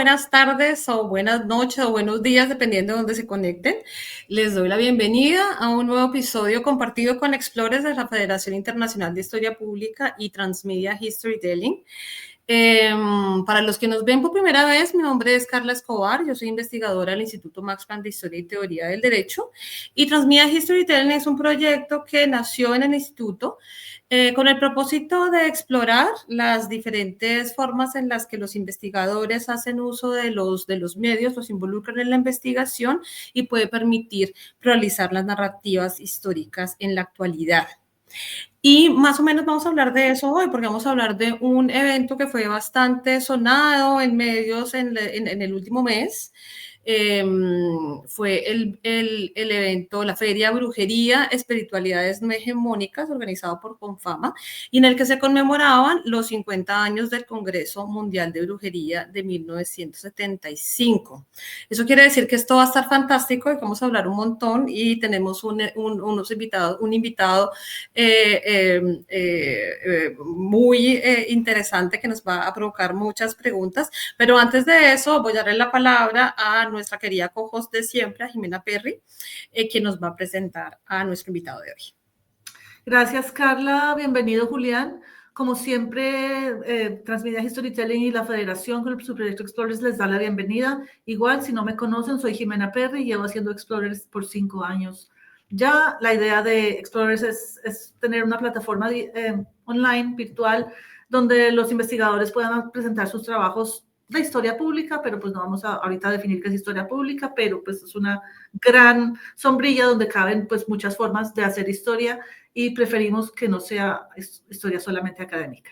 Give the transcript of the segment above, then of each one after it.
buenas tardes o buenas noches o buenos días, dependiendo de dónde se conecten. Les doy la bienvenida a un nuevo episodio compartido con Explorers de la Federación Internacional de Historia Pública y Transmedia Historytelling. Para los que nos ven por primera vez, mi nombre es Carla Escobar, yo soy investigadora del Instituto Max Planck de Historia y Teoría del Derecho, y Transmedia Historytelling es un proyecto que nació en el instituto con el propósito de explorar las diferentes formas en las que los investigadores hacen uso de los medios, los involucran en la investigación y puede permitir realizar las narrativas históricas en la actualidad. Y más o menos vamos a hablar de eso hoy, porque vamos a hablar de un evento que fue bastante sonado en medios en el último mes. Fue el evento, la Feria Brujería, Espiritualidades No Hegemónicas, organizado por Confama, y en el que se conmemoraban los 50 años del Congreso Mundial de Brujería de 1975. Eso quiere decir que esto va a estar fantástico y vamos a hablar un montón y tenemos un invitado muy interesante que nos va a provocar muchas preguntas, pero antes de eso voy a darle la palabra a nuestra querida co-host de siempre, a Jimena Perry, quien nos va a presentar a nuestro invitado de hoy. Gracias, Carla. Bienvenido, Julián. Como siempre, Transmedia Historytelling y la Federación con su proyecto Explorers les da la bienvenida. Igual, si no me conocen, soy Jimena Perry, llevo haciendo Explorers por 5 años. Ya la idea de Explorers es tener una plataforma online, virtual, donde los investigadores puedan presentar sus trabajos de historia pública, pero pues no vamos a ahorita definir qué es historia pública, pero pues es una gran sombrilla donde caben pues muchas formas de hacer historia y preferimos que no sea historia solamente académica.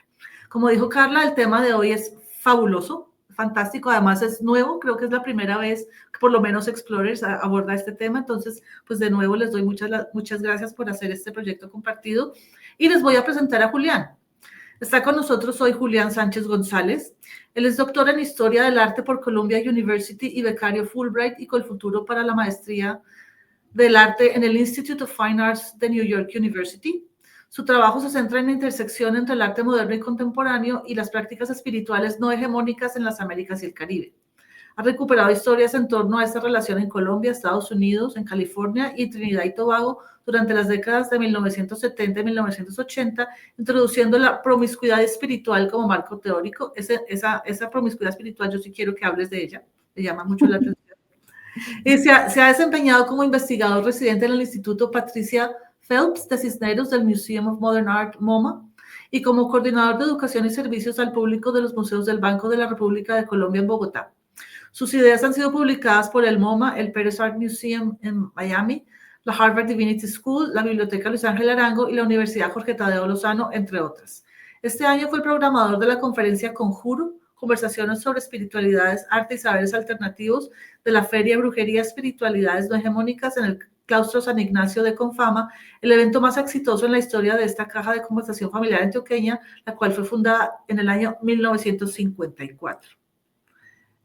Como dijo Carla, el tema de hoy es fabuloso, fantástico, además es nuevo, creo que es la primera vez que por lo menos Explorers aborda este tema, entonces pues de nuevo les doy muchas gracias por hacer este proyecto compartido y les voy a presentar a Julián. Está con nosotros hoy Julián Sánchez González. Él es doctor en Historia del Arte por Columbia University y becario Fulbright y Colfuturo para la maestría del arte en el Institute of Fine Arts de New York University. Su trabajo se centra en la intersección entre el arte moderno y contemporáneo y las prácticas espirituales no hegemónicas en las Américas y el Caribe. Ha recuperado historias en torno a esta relación en Colombia, Estados Unidos, en California y Trinidad y Tobago durante las décadas de 1970 y 1980, introduciendo la promiscuidad espiritual como marco teórico. Esa promiscuidad espiritual, yo sí quiero que hables de ella, me llama mucho la atención. Y se ha desempeñado como investigador residente en el Instituto Patricia Phelps de Cisneros del Museum of Modern Art, MoMA, y como coordinador de educación y servicios al público de los museos del Banco de la República de Colombia en Bogotá. Sus ideas han sido publicadas por el MoMA, el Pérez Art Museum en Miami, la Harvard Divinity School, la Biblioteca Luis Ángel Arango y la Universidad Jorge Tadeo Lozano, entre otras. Este año fue el programador de la conferencia Conjuro, Conversaciones sobre Espiritualidades, Arte y Saberes Alternativos de la Feria Brujería Espiritualidades No Hegemónicas en el Claustro San Ignacio de Confama, el evento más exitoso en la historia de esta caja de conversación familiar antioqueña, la cual fue fundada en el año 1954.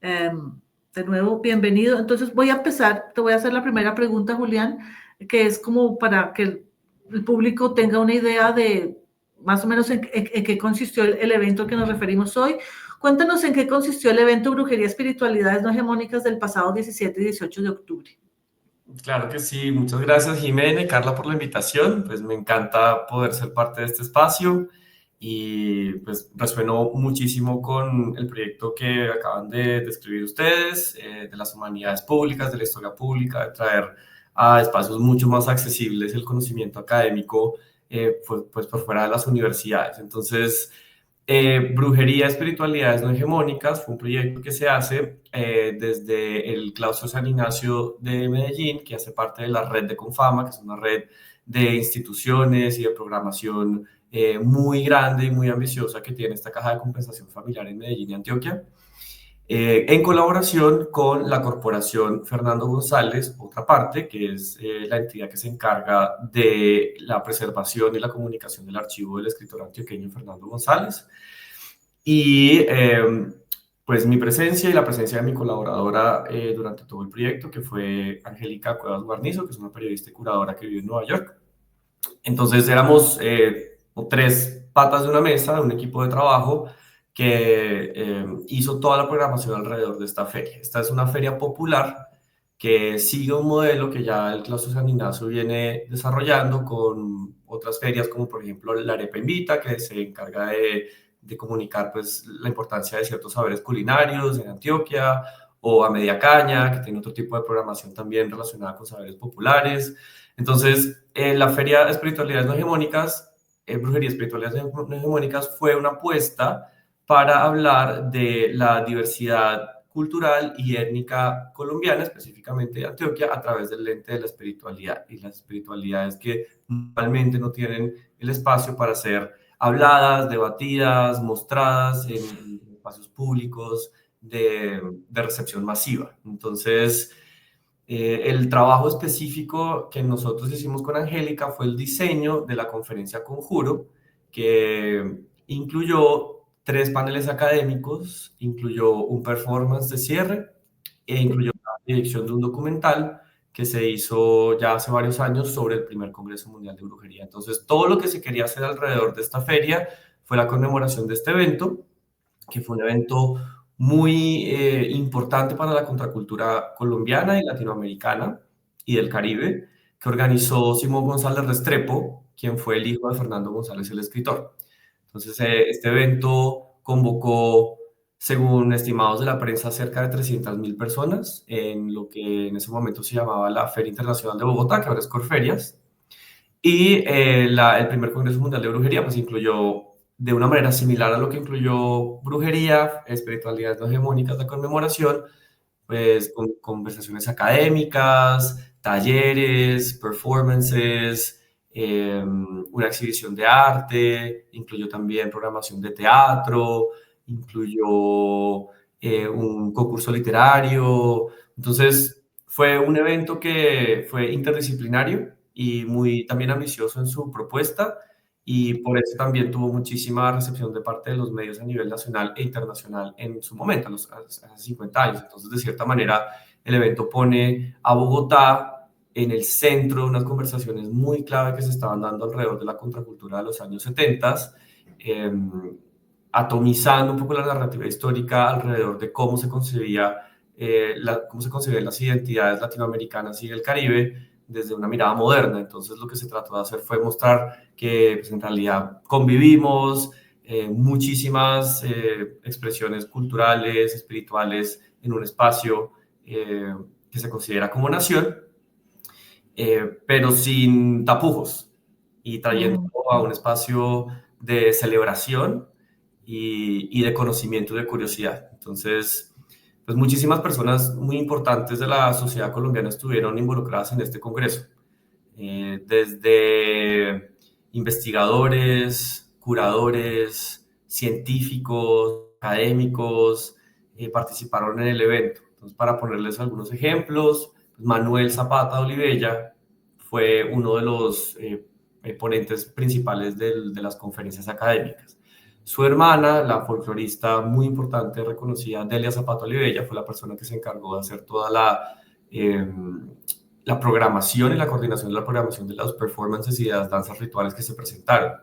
De nuevo, bienvenido. Entonces voy a empezar, te voy a hacer la primera pregunta, Julián, que es como para que el público tenga una idea de más o menos en qué consistió el evento al que nos referimos hoy. Cuéntanos en qué consistió el evento Brujería Espiritualidades No Hegemónicas del pasado 17 y 18 de octubre. Claro que sí, muchas gracias Jimena y Carla por la invitación, pues me encanta poder ser parte de este espacio y pues resueno muchísimo con el proyecto que acaban de describir ustedes, de las humanidades públicas, de la historia pública, de traer a espacios mucho más accesibles el conocimiento académico pues por fuera de las universidades. Entonces, Brujería, Espiritualidades No Hegemónicas fue un proyecto que se hace desde el Claustro San Ignacio de Medellín, que hace parte de la red de Confama, que es una red de instituciones y de programación muy grande y muy ambiciosa que tiene esta caja de compensación familiar en Medellín y Antioquia, en colaboración con la Corporación Fernando González, otra parte, que es la entidad que se encarga de la preservación y la comunicación del archivo del escritor antioqueño Fernando González. Y pues mi presencia y la presencia de mi colaboradora durante todo el proyecto, que fue Angélica Cuevas Guarnizo, que es una periodista y curadora que vive en Nueva York. Entonces éramos 3 patas de una mesa, de un equipo de trabajo, que hizo toda la programación alrededor de esta feria. Esta es una feria popular que sigue un modelo que ya el claustro San Ignacio viene desarrollando con otras ferias, como por ejemplo la Arepa Invita, que se encarga de comunicar pues, la importancia de ciertos saberes culinarios en Antioquia, o a Media Caña, que tiene otro tipo de programación también relacionada con saberes populares. Entonces, la Feria de Espiritualidades No Hegemónicas, Brujería y Espiritualidades No Hegemónicas, fue una apuesta para hablar de la diversidad cultural y étnica colombiana, específicamente de Antioquia, a través del lente de la espiritualidad. Y las espiritualidades que normalmente no tienen el espacio para ser habladas, debatidas, mostradas en espacios públicos de recepción masiva. Entonces, el trabajo específico que nosotros hicimos con Angélica fue el diseño de la conferencia Conjuro, que incluyó 3 paneles académicos, incluyó un performance de cierre e incluyó la dirección de un documental que se hizo ya hace varios años sobre el primer Congreso Mundial de Brujería. Entonces, todo lo que se quería hacer alrededor de esta feria fue la conmemoración de este evento, que fue un evento muy importante para la contracultura colombiana y latinoamericana y del Caribe, que organizó Simón González Restrepo, quien fue el hijo de Fernando González, el escritor. Entonces, este evento convocó, según estimados de la prensa, cerca de 300.000 personas en lo que en ese momento se llamaba la Feria Internacional de Bogotá, que ahora es Corferias. Y el primer Congreso Mundial de Brujería pues incluyó, de una manera similar a lo que incluyó brujería, espiritualidades no hegemónicas, la conmemoración, pues con conversaciones académicas, talleres, performances, una exhibición de arte, incluyó también programación de teatro, incluyó un concurso literario. Entonces, fue un evento que fue interdisciplinario y muy también ambicioso en su propuesta, y por eso también tuvo muchísima recepción de parte de los medios a nivel nacional e internacional en su momento, hace 50 años. Entonces, de cierta manera, el evento pone a Bogotá en el centro de unas conversaciones muy clave que se estaban dando alrededor de la contracultura de los años 70, atomizando un poco la narrativa histórica alrededor de cómo se concebían las identidades latinoamericanas y del Caribe desde una mirada moderna. Entonces, lo que se trató de hacer fue mostrar que pues, en realidad convivimos muchísimas expresiones culturales, espirituales, en un espacio que se considera como nación, pero sin tapujos, y trayendo a un espacio de celebración y de conocimiento y de curiosidad. Entonces, pues muchísimas personas muy importantes de la sociedad colombiana estuvieron involucradas en este congreso, desde investigadores, curadores, científicos, académicos, participaron en el evento. Entonces, para ponerles algunos ejemplos, Manuel Zapata Olivella fue uno de los ponentes principales de las conferencias académicas. Su hermana, la folclorista muy importante, reconocida, Delia Zapata Olivella, fue la persona que se encargó de hacer toda la programación y la coordinación de la programación de las performances y de las danzas rituales que se presentaron.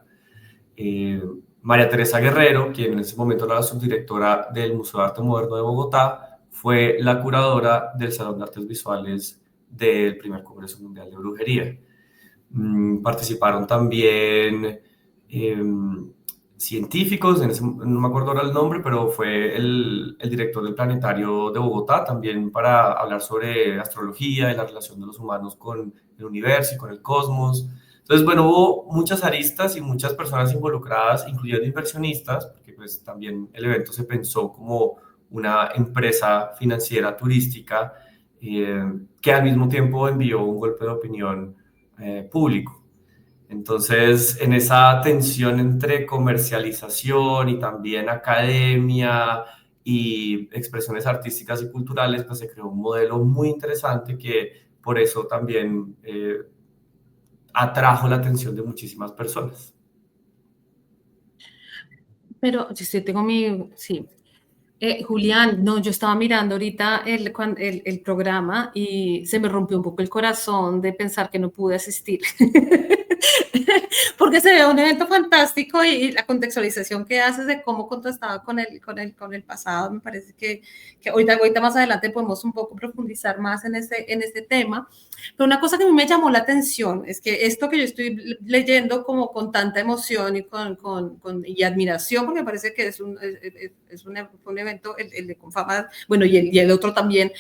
María Teresa Guerrero, quien en ese momento era la subdirectora del Museo de Arte Moderno de Bogotá, fue la curadora del Salón de Artes Visuales del primer Congreso Mundial de Brujería. Participaron también científicos, no me acuerdo ahora el nombre, pero fue el director del Planetario de Bogotá también, para hablar sobre astrología y la relación de los humanos con el universo y con el cosmos. Entonces, bueno, hubo muchas aristas y muchas personas involucradas, incluyendo inversionistas, porque pues también el evento se pensó como una empresa financiera turística que al mismo tiempo envió un golpe de opinión público. Entonces, en esa tensión entre comercialización y también academia y expresiones artísticas y culturales, pues se creó un modelo muy interesante que por eso también atrajo la atención de muchísimas personas. Pero sí, sí. Julián, no, yo estaba mirando ahorita el programa y se me rompió un poco el corazón de pensar que no pude asistir. porque se ve un evento fantástico y la contextualización que haces de cómo contrastaba con el pasado, me parece que ahorita más adelante podemos un poco profundizar más en este tema. Pero una cosa que a mí me llamó la atención es que esto que yo estoy leyendo como con tanta emoción y admiración, porque me parece que es un evento, el de Confama, bueno, y el otro también,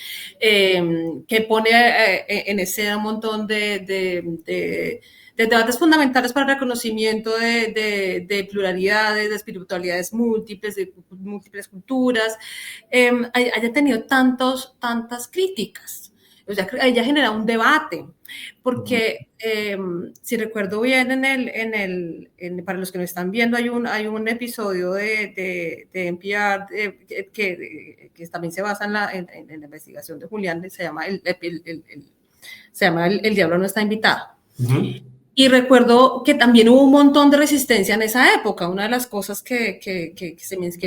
que pone en escena un montón de debates fundamentales para el reconocimiento de pluralidades, de espiritualidades múltiples, de múltiples culturas, haya tenido tantas críticas. O sea, ella genera un debate, porque si recuerdo bien, para los que nos están viendo, hay un episodio de NPR que también se basa en la investigación de Julián, se llama El Diablo no está invitado. Y recuerdo que también hubo un montón de resistencia en esa época. Una de las cosas que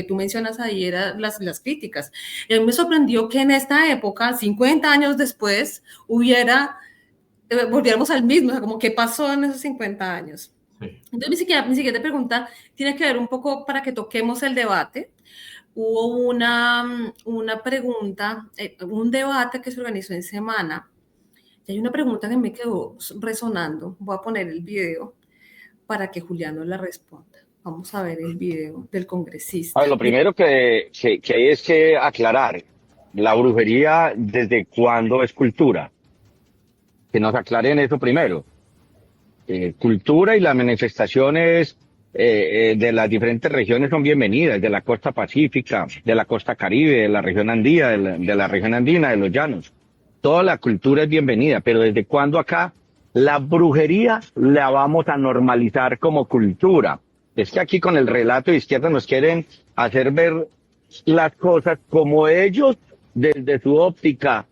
tú mencionas ahí eran las críticas. Y a mí me sorprendió que en esta época, 50 años después, volviéramos al mismo, o sea, como qué pasó en esos 50 años. Sí. Entonces, mi siguiente pregunta tiene que ver un poco para que toquemos el debate. Hubo una pregunta, un debate que se organizó en semana. Y hay una pregunta que me quedó resonando. Voy a poner el video para que Julián nos la responda. Vamos a ver el video del congresista. A ver, lo primero que hay es que aclarar, la brujería, ¿desde cuándo es cultura? Que nos aclaren eso primero. Cultura y las manifestaciones de las diferentes regiones son bienvenidas, de la costa pacífica, de la costa caribe, de la región andina, de la región andina, de los llanos. Toda la cultura es bienvenida, pero ¿desde cuándo acá la brujería la vamos a normalizar como cultura? Es que aquí con el relato de izquierda nos quieren hacer ver las cosas como ellos, desde su óptica,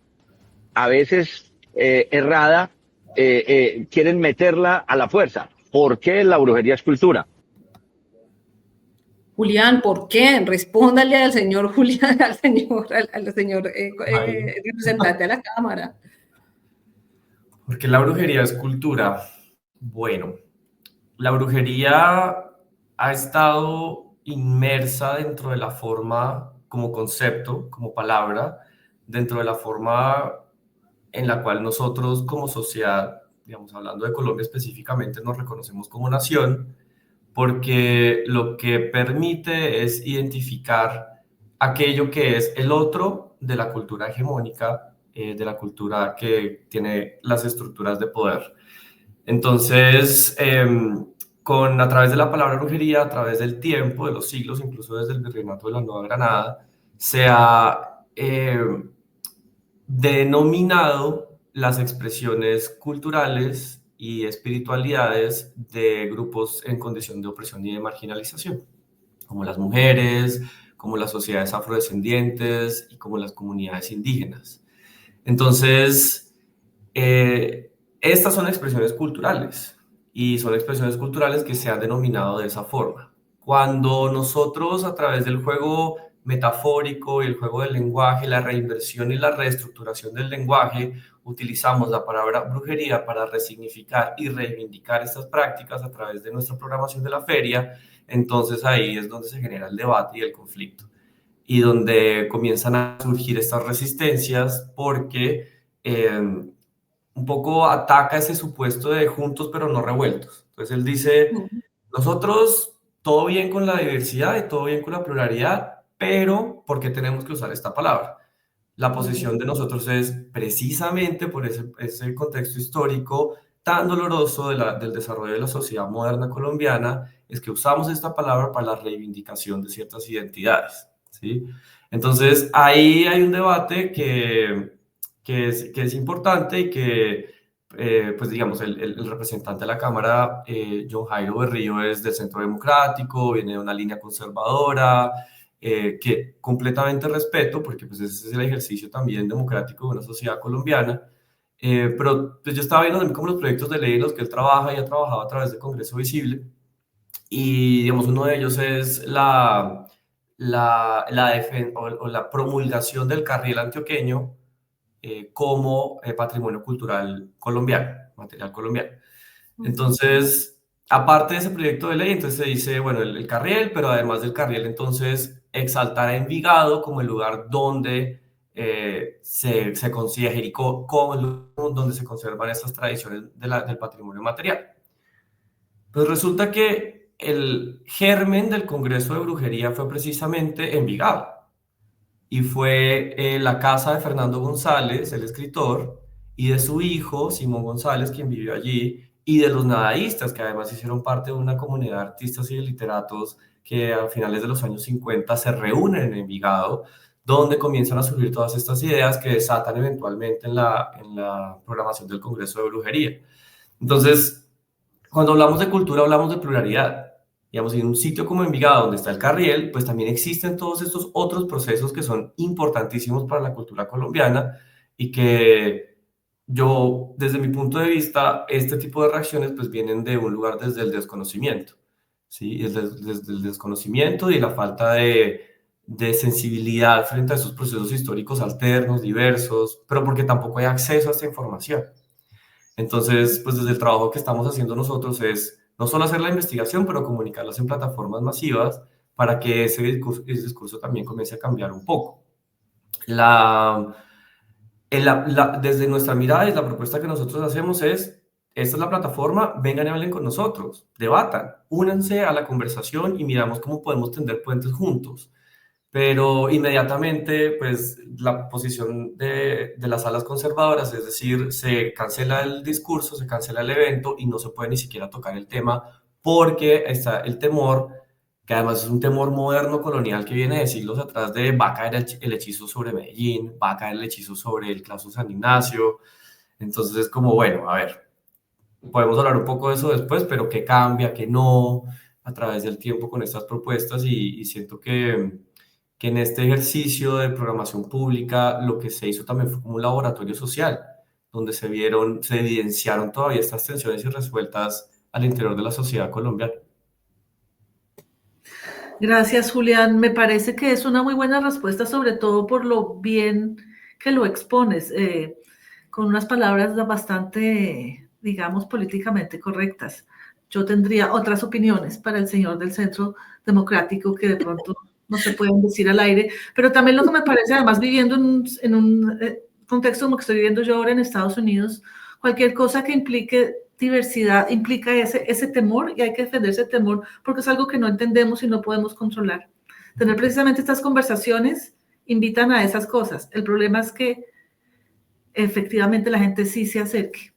a veces errada, quieren meterla a la fuerza. ¿Por qué la brujería es cultura? Julián, ¿por qué? Respóndale al señor Julián, al señor representante de la Cámara. Porque la brujería es cultura. Bueno, la brujería ha estado inmersa dentro de la forma como concepto, como palabra, dentro de la forma en la cual nosotros como sociedad, digamos, hablando de Colombia específicamente, nos reconocemos como nación, porque lo que permite es identificar aquello que es el otro de la cultura hegemónica, de la cultura que tiene las estructuras de poder. Entonces, a través de la palabra brujería, a través del tiempo, de los siglos, incluso desde el Virreinato de la Nueva Granada, se ha denominado las expresiones culturales y espiritualidades de grupos en condición de opresión y de marginalización, como las mujeres, como las sociedades afrodescendientes y como las comunidades indígenas. Entonces, estas son expresiones culturales y son expresiones culturales que se han denominado de esa forma. Cuando nosotros a través del juego metafórico y el juego del lenguaje, la reinversión y la reestructuración del lenguaje, utilizamos la palabra brujería para resignificar y reivindicar estas prácticas a través de nuestra programación de la feria, entonces ahí es donde se genera el debate y el conflicto y donde comienzan a surgir estas resistencias porque un poco ataca ese supuesto de juntos pero no revueltos. Entonces él dice, nosotros todo bien con la diversidad y todo bien con la pluralidad, pero ¿por qué tenemos que usar esta palabra? La posición de nosotros es precisamente por ese contexto histórico tan doloroso del desarrollo de la sociedad moderna colombiana, es que usamos esta palabra para la reivindicación de ciertas identidades, ¿sí? Entonces, ahí hay un debate que es importante y que, pues digamos, el representante de la Cámara, John Jairo Berrío, es del Centro Democrático, viene de una línea conservadora, que completamente respeto, porque pues ese es el ejercicio también democrático de una sociedad colombiana, pero pues yo estaba viendo también como los proyectos de ley en los que él trabaja y ha trabajado a través de Congreso Visible, y digamos uno de ellos es la promulgación del carriel antioqueño como patrimonio cultural colombiano, material colombiano. Entonces, aparte de ese proyecto de ley, entonces se dice, bueno, el Carriel, pero además del Carriel, entonces exaltar a Envigado como el lugar donde se consigue Jericó como el lugar donde se conservan estas tradiciones del patrimonio material. Pues resulta que el germen del Congreso de Brujería fue precisamente Envigado y fue la casa de Fernando González, el escritor, y de su hijo, Simón González, quien vivió allí, y de los nadaístas, que además hicieron parte de una comunidad de artistas y de literatos que a finales de los años 50 se reúnen en Envigado, donde comienzan a surgir todas estas ideas que desatan eventualmente en la programación del Congreso de Brujería. Entonces, cuando hablamos de cultura, hablamos de pluralidad. Digamos, en un sitio como Envigado, donde está el Carriel, pues también existen todos estos otros procesos que son importantísimos para la cultura colombiana y que yo, desde mi punto de vista, este tipo de reacciones pues vienen de un lugar desde el desconocimiento, ¿sí? Desde el desconocimiento y la falta de sensibilidad frente a esos procesos históricos alternos, diversos, pero porque tampoco hay acceso a esta información. Entonces, pues desde el trabajo que estamos haciendo nosotros es no solo hacer la investigación, pero comunicarlas en plataformas masivas para que ese discurso también comience a cambiar un poco. Desde nuestra mirada y la propuesta que nosotros hacemos es, esta es la plataforma, vengan y hablen con nosotros, debatan, únanse a la conversación y miramos cómo podemos tender puentes juntos. Pero inmediatamente, pues, la posición de las alas conservadoras, es decir, se cancela el discurso, se cancela el evento y no se puede ni siquiera tocar el tema porque está el temor, que además es un temor moderno colonial que viene de siglos atrás, de va a caer el hechizo sobre Medellín, va a caer el hechizo sobre el claustro San Ignacio. Entonces es como, bueno, a ver, podemos hablar un poco de eso después, pero qué cambia, qué no, a través del tiempo con estas propuestas y siento que en este ejercicio de programación pública lo que se hizo también fue como un laboratorio social, donde se evidenciaron todavía estas tensiones irresueltas al interior de la sociedad colombiana. Gracias, Julián. Me parece que es una muy buena respuesta, sobre todo por lo bien que lo expones, con unas palabras bastante, digamos, políticamente correctas. Yo tendría otras opiniones para el señor del Centro Democrático que de pronto no se pueden decir al aire, pero también lo que me parece, además viviendo en un contexto como que estoy viviendo yo ahora en Estados Unidos, cualquier cosa que implique diversidad implica ese temor y hay que defender ese temor porque es algo que no entendemos y no podemos controlar. Tener precisamente estas conversaciones invitan a esas cosas. El problema es que efectivamente la gente sí se acerque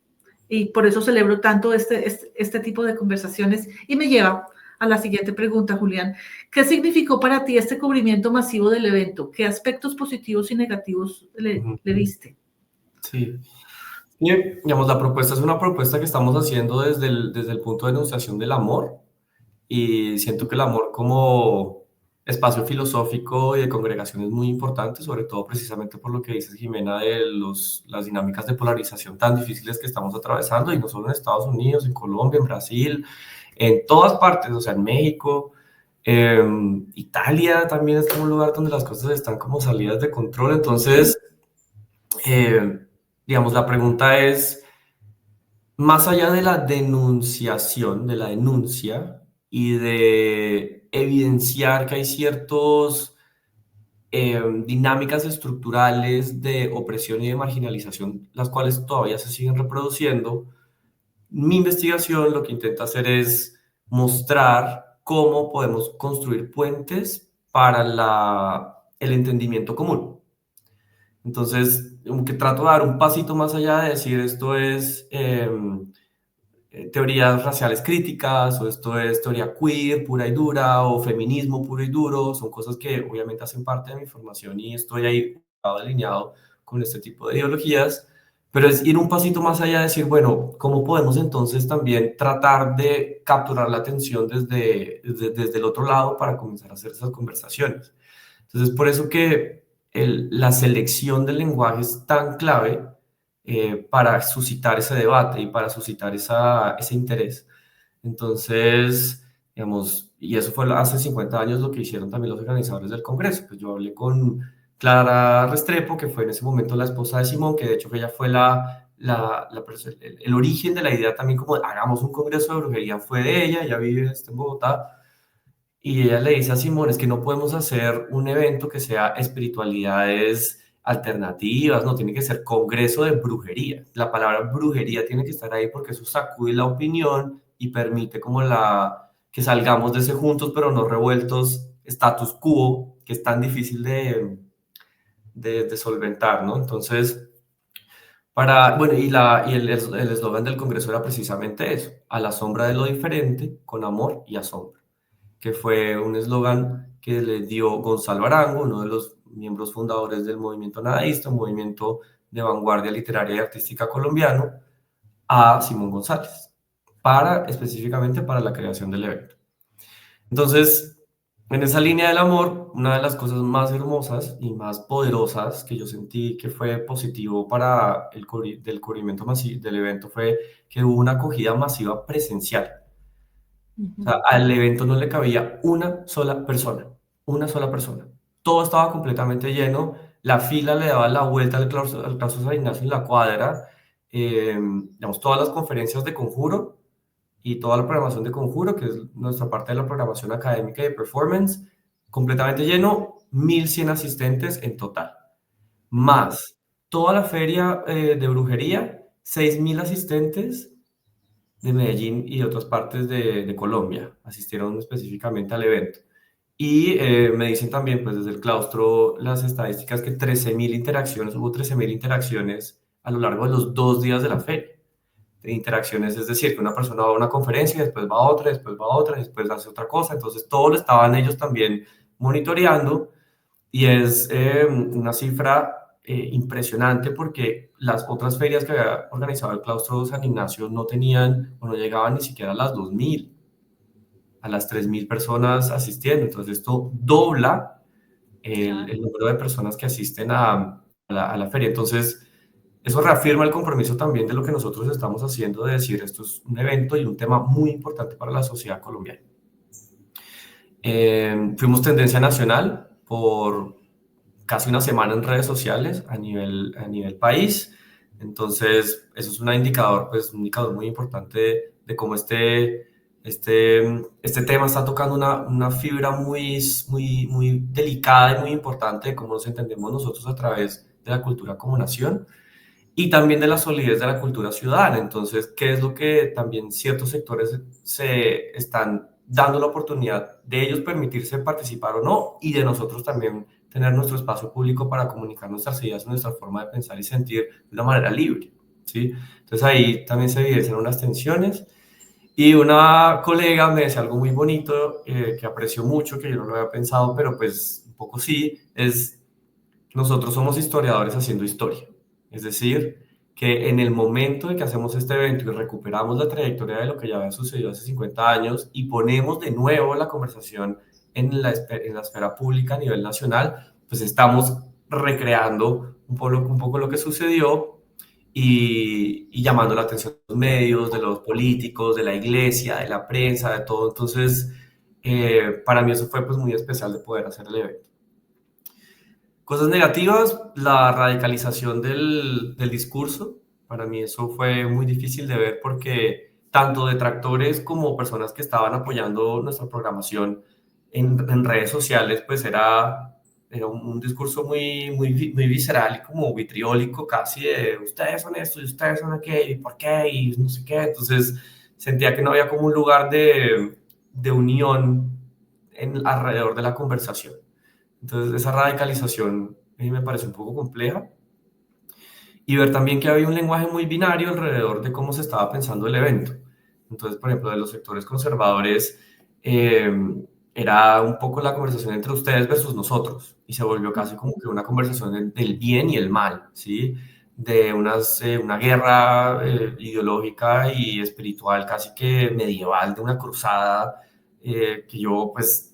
y por eso celebro tanto este tipo de conversaciones y me lleva a la siguiente pregunta, Julián. ¿Qué significó para ti este cubrimiento masivo del evento? ¿Qué aspectos positivos y negativos le viste? Sí. Y, digamos, la propuesta es una propuesta que estamos haciendo desde el punto de enunciación del amor y siento que el amor como espacio filosófico y de congregación es muy importante, sobre todo precisamente por lo que dices, Jimena, de las dinámicas de polarización tan difíciles que estamos atravesando y no solo en Estados Unidos, en Colombia, en Brasil, en todas partes, o sea, en México. Italia también es como un lugar donde las cosas están como salidas de control, entonces... digamos, la pregunta es, más allá de la denunciación, de la denuncia y de evidenciar que hay ciertas dinámicas estructurales de opresión y de marginalización, las cuales todavía se siguen reproduciendo, mi investigación lo que intenta hacer es mostrar cómo podemos construir puentes para el entendimiento común. Entonces, como que trato de dar un pasito más allá de decir esto es teorías raciales críticas o esto es teoría queer pura y dura o feminismo puro y duro. Son cosas que obviamente hacen parte de mi formación y estoy ahí alineado con este tipo de ideologías, pero es ir un pasito más allá de decir, bueno, ¿cómo podemos entonces también tratar de capturar la atención desde el otro lado para comenzar a hacer esas conversaciones? Entonces, por eso que la selección del lenguaje es tan clave para suscitar ese debate y para suscitar ese interés. Entonces, digamos, y eso fue hace 50 años lo que hicieron también los organizadores del Congreso. Pues yo hablé con Clara Restrepo, que fue en ese momento la esposa de Simón, que de hecho ella fue la el origen de la idea también como de, hagamos un congreso de brujería fue de ella vive en Bogotá, y ella le dice a Simón, es que no podemos hacer un evento que sea espiritualidades alternativas, no, tiene que ser congreso de brujería. La palabra brujería tiene que estar ahí porque eso sacude la opinión y permite como que salgamos de ese juntos pero no revueltos status quo que es tan difícil de solventar, ¿no? Entonces, bueno, y el eslogan del congreso era precisamente eso, a la sombra de lo diferente, con amor y asombro, que fue un eslogan que le dio Gonzalo Arango, uno de los miembros fundadores del movimiento nadaísta, un movimiento de vanguardia literaria y artística colombiano, a Simón González, específicamente para la creación del evento. Entonces, en esa línea del amor, una de las cosas más hermosas y más poderosas que yo sentí que fue positivo para del cubrimiento masivo del evento fue que hubo una acogida masiva presencial. O sea, al evento no le cabía una sola persona. Todo estaba completamente lleno, la fila le daba la vuelta al claustro San Ignacio en la cuadra, digamos, todas las conferencias de conjuro y toda la programación de conjuro, que es nuestra parte de la programación académica y de performance, completamente lleno, 1.100 asistentes en total. Más toda la feria de brujería, 6.000 asistentes de Medellín y de otras partes de Colombia asistieron específicamente al evento. Y me dicen también, pues desde el claustro, las estadísticas que 13.000 interacciones, hubo 13.000 interacciones a lo largo de los 2 días de la feria. De interacciones, es decir, que una persona va a una conferencia, después va a otra, después va a otra, después hace otra cosa. Entonces, todo lo estaban ellos también monitoreando y es una cifra impresionante porque las otras ferias que había organizado el claustro San Ignacio no tenían o no llegaban ni siquiera a las 2.000, a las 3.000 personas asistiendo. Entonces, esto dobla el número de personas que asisten a la feria. Entonces, eso reafirma el compromiso también de lo que nosotros estamos haciendo, de decir, esto es un evento y un tema muy importante para la sociedad colombiana. Fuimos tendencia nacional por casi una semana en redes sociales a nivel país. Entonces, eso es un indicador muy importante de cómo este tema está tocando una fibra muy, muy, muy delicada y muy importante de cómo nos entendemos nosotros a través de la cultura como nación y también de la solidez de la cultura ciudadana. Entonces, ¿qué es lo que también ciertos sectores se están dando la oportunidad de ellos permitirse participar o no, y de nosotros también tener nuestro espacio público para comunicar nuestras ideas, nuestra forma de pensar y sentir de una manera libre, ¿sí? Entonces ahí también se evidencian unas tensiones. Y una colega me decía algo muy bonito, que aprecio mucho, que yo no lo había pensado, pero pues un poco sí, es nosotros somos historiadores haciendo historia. Es decir, que en el momento de que hacemos este evento y recuperamos la trayectoria de lo que ya había sucedido hace 50 años y ponemos de nuevo la conversación en la esfera pública a nivel nacional, pues estamos recreando un poco lo que sucedió y llamando la atención de los medios, de los políticos, de la iglesia, de la prensa, de todo. Entonces, para mí eso fue pues muy especial de poder hacer el evento. Cosas negativas, la radicalización del discurso. Para mí eso fue muy difícil de ver porque tanto detractores como personas que estaban apoyando nuestra programación en redes sociales, pues era un discurso muy, muy, muy visceral y como vitriólico casi de ustedes son esto y ustedes son aquello y por qué y no sé qué. Entonces sentía que no había como un lugar de unión alrededor de la conversación. Entonces, esa radicalización a mí me parece un poco compleja. Y ver también que había un lenguaje muy binario alrededor de cómo se estaba pensando el evento. Entonces, por ejemplo, de los sectores conservadores, era un poco la conversación entre ustedes versus nosotros. Y se volvió casi como que una conversación del bien y el mal, ¿sí? De una guerra ideológica y espiritual casi que medieval, de una cruzada, que yo, pues,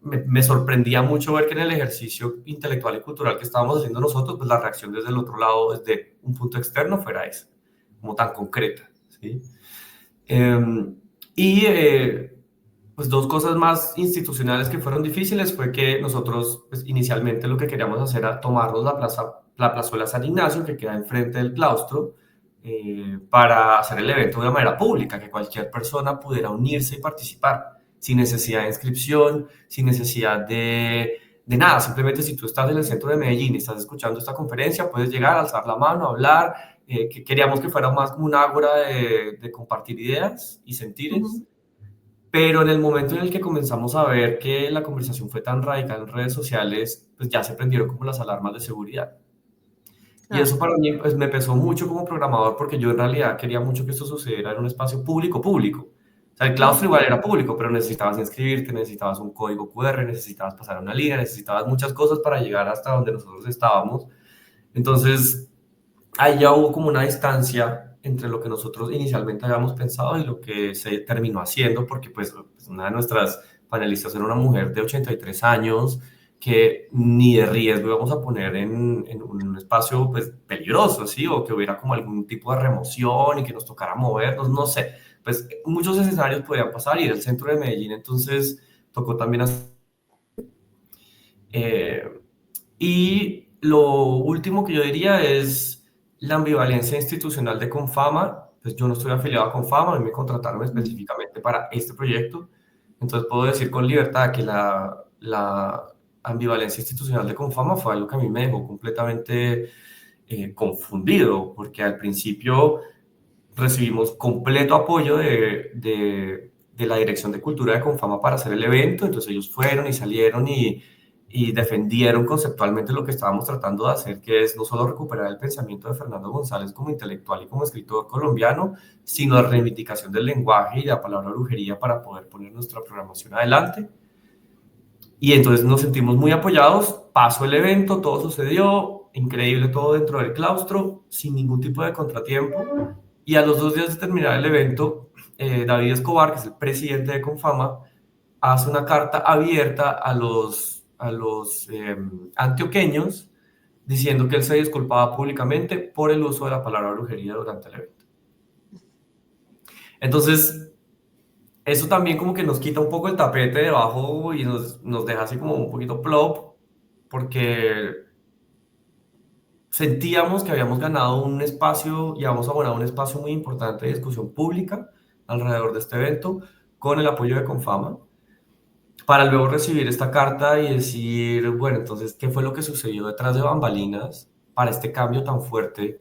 me sorprendía mucho ver que en el ejercicio intelectual y cultural que estábamos haciendo nosotros, pues la reacción desde el otro lado, desde un punto externo, fuera esa, como tan concreta, ¿sí? Pues dos cosas más institucionales que fueron difíciles fue que nosotros, pues inicialmente lo que queríamos hacer era tomarnos la plazuela San Ignacio, que queda enfrente del claustro, para hacer el evento de una manera pública, que cualquier persona pudiera unirse y participar, sin necesidad de inscripción, sin necesidad de nada. Simplemente si tú estás en el centro de Medellín y estás escuchando esta conferencia, puedes llegar, alzar la mano, hablar. Que queríamos que fuera más como una ágora de compartir ideas y sentires. Pero en el momento en el que comenzamos a ver que la conversación fue tan radical en redes sociales, pues ya se prendieron como las alarmas de seguridad. Y eso para mí pues, me pesó mucho como programador, porque yo en realidad quería mucho que esto sucediera en un espacio público. O sea, el claustro igual era público, pero necesitabas inscribirte, necesitabas un código QR, necesitabas pasar una línea, necesitabas muchas cosas para llegar hasta donde nosotros estábamos. Entonces, ahí ya hubo como una distancia entre lo que nosotros inicialmente habíamos pensado y lo que se terminó haciendo, porque pues una de nuestras panelistas era una mujer de 83 años, que ni de riesgo íbamos a poner en un espacio pues, peligroso, ¿sí? O que hubiera como algún tipo de remoción y que nos tocara movernos, no sé. Pues muchos escenarios podían pasar y era el centro de Medellín, entonces tocó también hacer... y lo último que yo diría es la ambivalencia institucional de Confama. Pues yo no estoy afiliado a Confama, a mí me contrataron específicamente para este proyecto, entonces puedo decir con libertad que la ambivalencia institucional de Confama fue algo que a mí me dejó completamente confundido, porque al principio recibimos completo apoyo de la Dirección de Cultura de Confama para hacer el evento, entonces ellos fueron y salieron y defendieron conceptualmente lo que estábamos tratando de hacer, que es no solo recuperar el pensamiento de Fernando González como intelectual y como escritor colombiano, sino la reivindicación del lenguaje y de la palabra brujería para poder poner nuestra programación adelante. Y entonces nos sentimos muy apoyados, pasó el evento, todo sucedió, increíble todo dentro del claustro, sin ningún tipo de contratiempo. Y a los 2 días de terminar el evento, David Escobar, que es el presidente de Confama, hace una carta abierta a los antioqueños, diciendo que él se disculpaba públicamente por el uso de la palabra brujería durante el evento. Entonces, eso también como que nos quita un poco el tapete debajo y nos deja así como un poquito plop, porque sentíamos que habíamos ganado un espacio y habíamos abonado un espacio muy importante de discusión pública alrededor de este evento, con el apoyo de Confama, para luego recibir esta carta y decir, bueno, entonces, ¿qué fue lo que sucedió detrás de bambalinas para este cambio tan fuerte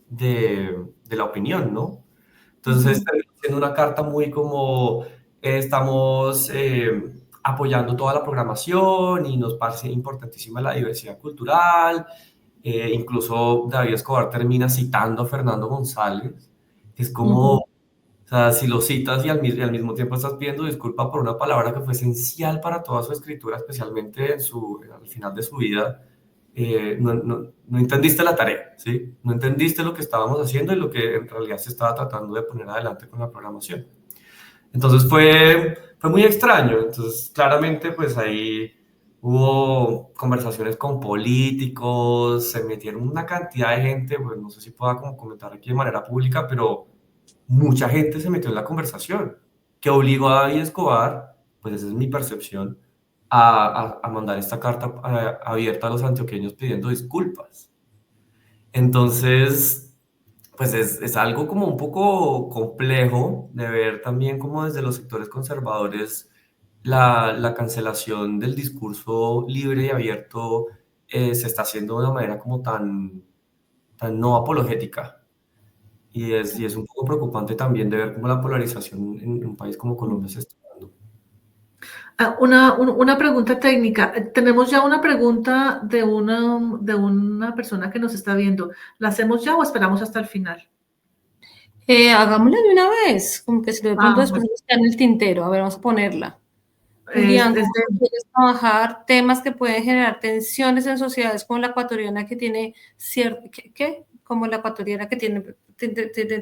de la opinión, ¿no? Entonces, terminó siendo una carta muy como, estamos apoyando toda la programación y nos parece importantísima la diversidad cultural. Incluso David Escobar termina citando a Fernando González, que es como, o sea, si lo citas y al mismo tiempo estás pidiendo disculpa por una palabra que fue esencial para toda su escritura, especialmente al final de su vida, no entendiste la tarea, ¿sí? No entendiste lo que estábamos haciendo y lo que en realidad se estaba tratando de poner adelante con la programación. Entonces fue muy extraño. Entonces, claramente, pues ahí hubo conversaciones con políticos, se metieron una cantidad de gente, pues no sé si pueda como comentar aquí de manera pública, pero mucha gente se metió en la conversación, que obligó a David Escobar, pues esa es mi percepción, a mandar esta carta abierta a los antioqueños pidiendo disculpas. Entonces, pues es algo como un poco complejo de ver también como desde los sectores conservadores la cancelación del discurso libre y abierto se está haciendo de una manera como tan no apologética. Y es un poco preocupante también de ver cómo la polarización en un país como Colombia se está dando. Una pregunta técnica. Tenemos ya una pregunta de una persona que nos está viendo. ¿La hacemos ya o esperamos hasta el final? Hagámosla de una vez, como que si de pronto después está en el tintero. A ver, vamos a ponerla. Julián, ¿cómo quieres trabajar temas que pueden generar tensiones en sociedades como la ecuatoriana, que tiene cierto, ¿qué? Como la ecuatoriana que tiene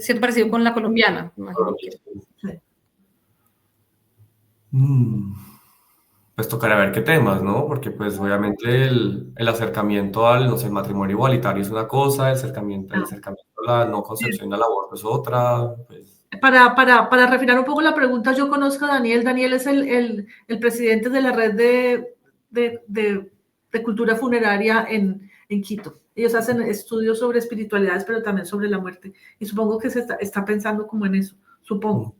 cierto parecido con la colombiana, imagino que. Pues tocará ver qué temas, ¿no? Porque pues obviamente el acercamiento al, no sé, el matrimonio igualitario es una cosa, el acercamiento a la no concepción del aborto es otra, pues. Para refinar un poco la pregunta, yo conozco a Daniel. Daniel es el presidente de la red de cultura funeraria en en Quito. Ellos hacen estudios sobre espiritualidades, pero también sobre la muerte. Y supongo que se está pensando como en eso, supongo.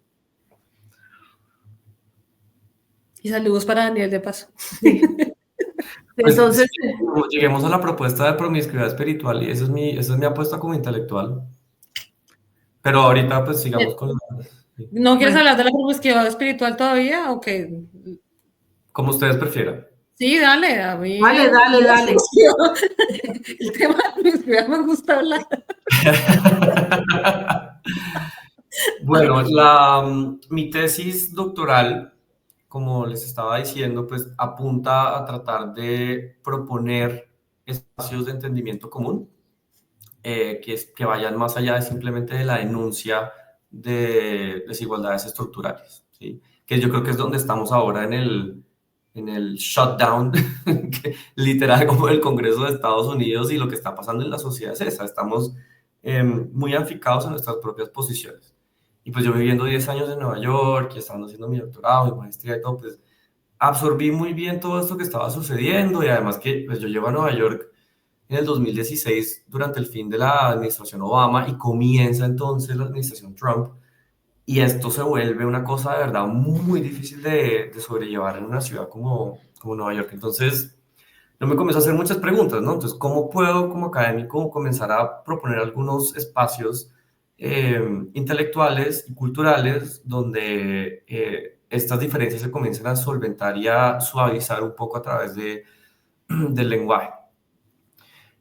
Y saludos para Daniel de paso. Sí. Pues, Entonces, sí, lleguemos a la propuesta de promiscuidad espiritual y esa es mi apuesta como intelectual. Pero ahorita pues sigamos con... ¿No quieres bueno, hablar de la promiscuidad espiritual todavía? ¿O qué? Como ustedes prefieran. Sí, dale, a mí. dale. El tema de la promiscuidad me gusta hablar. Bueno, mi tesis doctoral, como les estaba diciendo, pues apunta a tratar de proponer espacios de entendimiento común que vayan más allá de simplemente de la denuncia de desigualdades estructurales, ¿sí? Que yo creo que es donde estamos ahora en el shutdown, literal como el Congreso de Estados Unidos, y lo que está pasando en la sociedad es esa, estamos muy afincados en nuestras propias posiciones. Y pues yo viviendo 10 años en Nueva York y estando haciendo mi doctorado, mi maestría y todo, pues absorbí muy bien todo esto que estaba sucediendo y además que pues yo llego a Nueva York en el 2016 durante el fin de la administración Obama y comienza entonces la administración Trump y esto se vuelve una cosa de verdad muy difícil de sobrellevar en una ciudad como Nueva York. Entonces yo me comienzo a hacer muchas preguntas, ¿no? Entonces, ¿cómo puedo como académico comenzar a proponer algunos espacios intelectuales y culturales donde estas diferencias se comiencen a solventar y a suavizar un poco a través del lenguaje?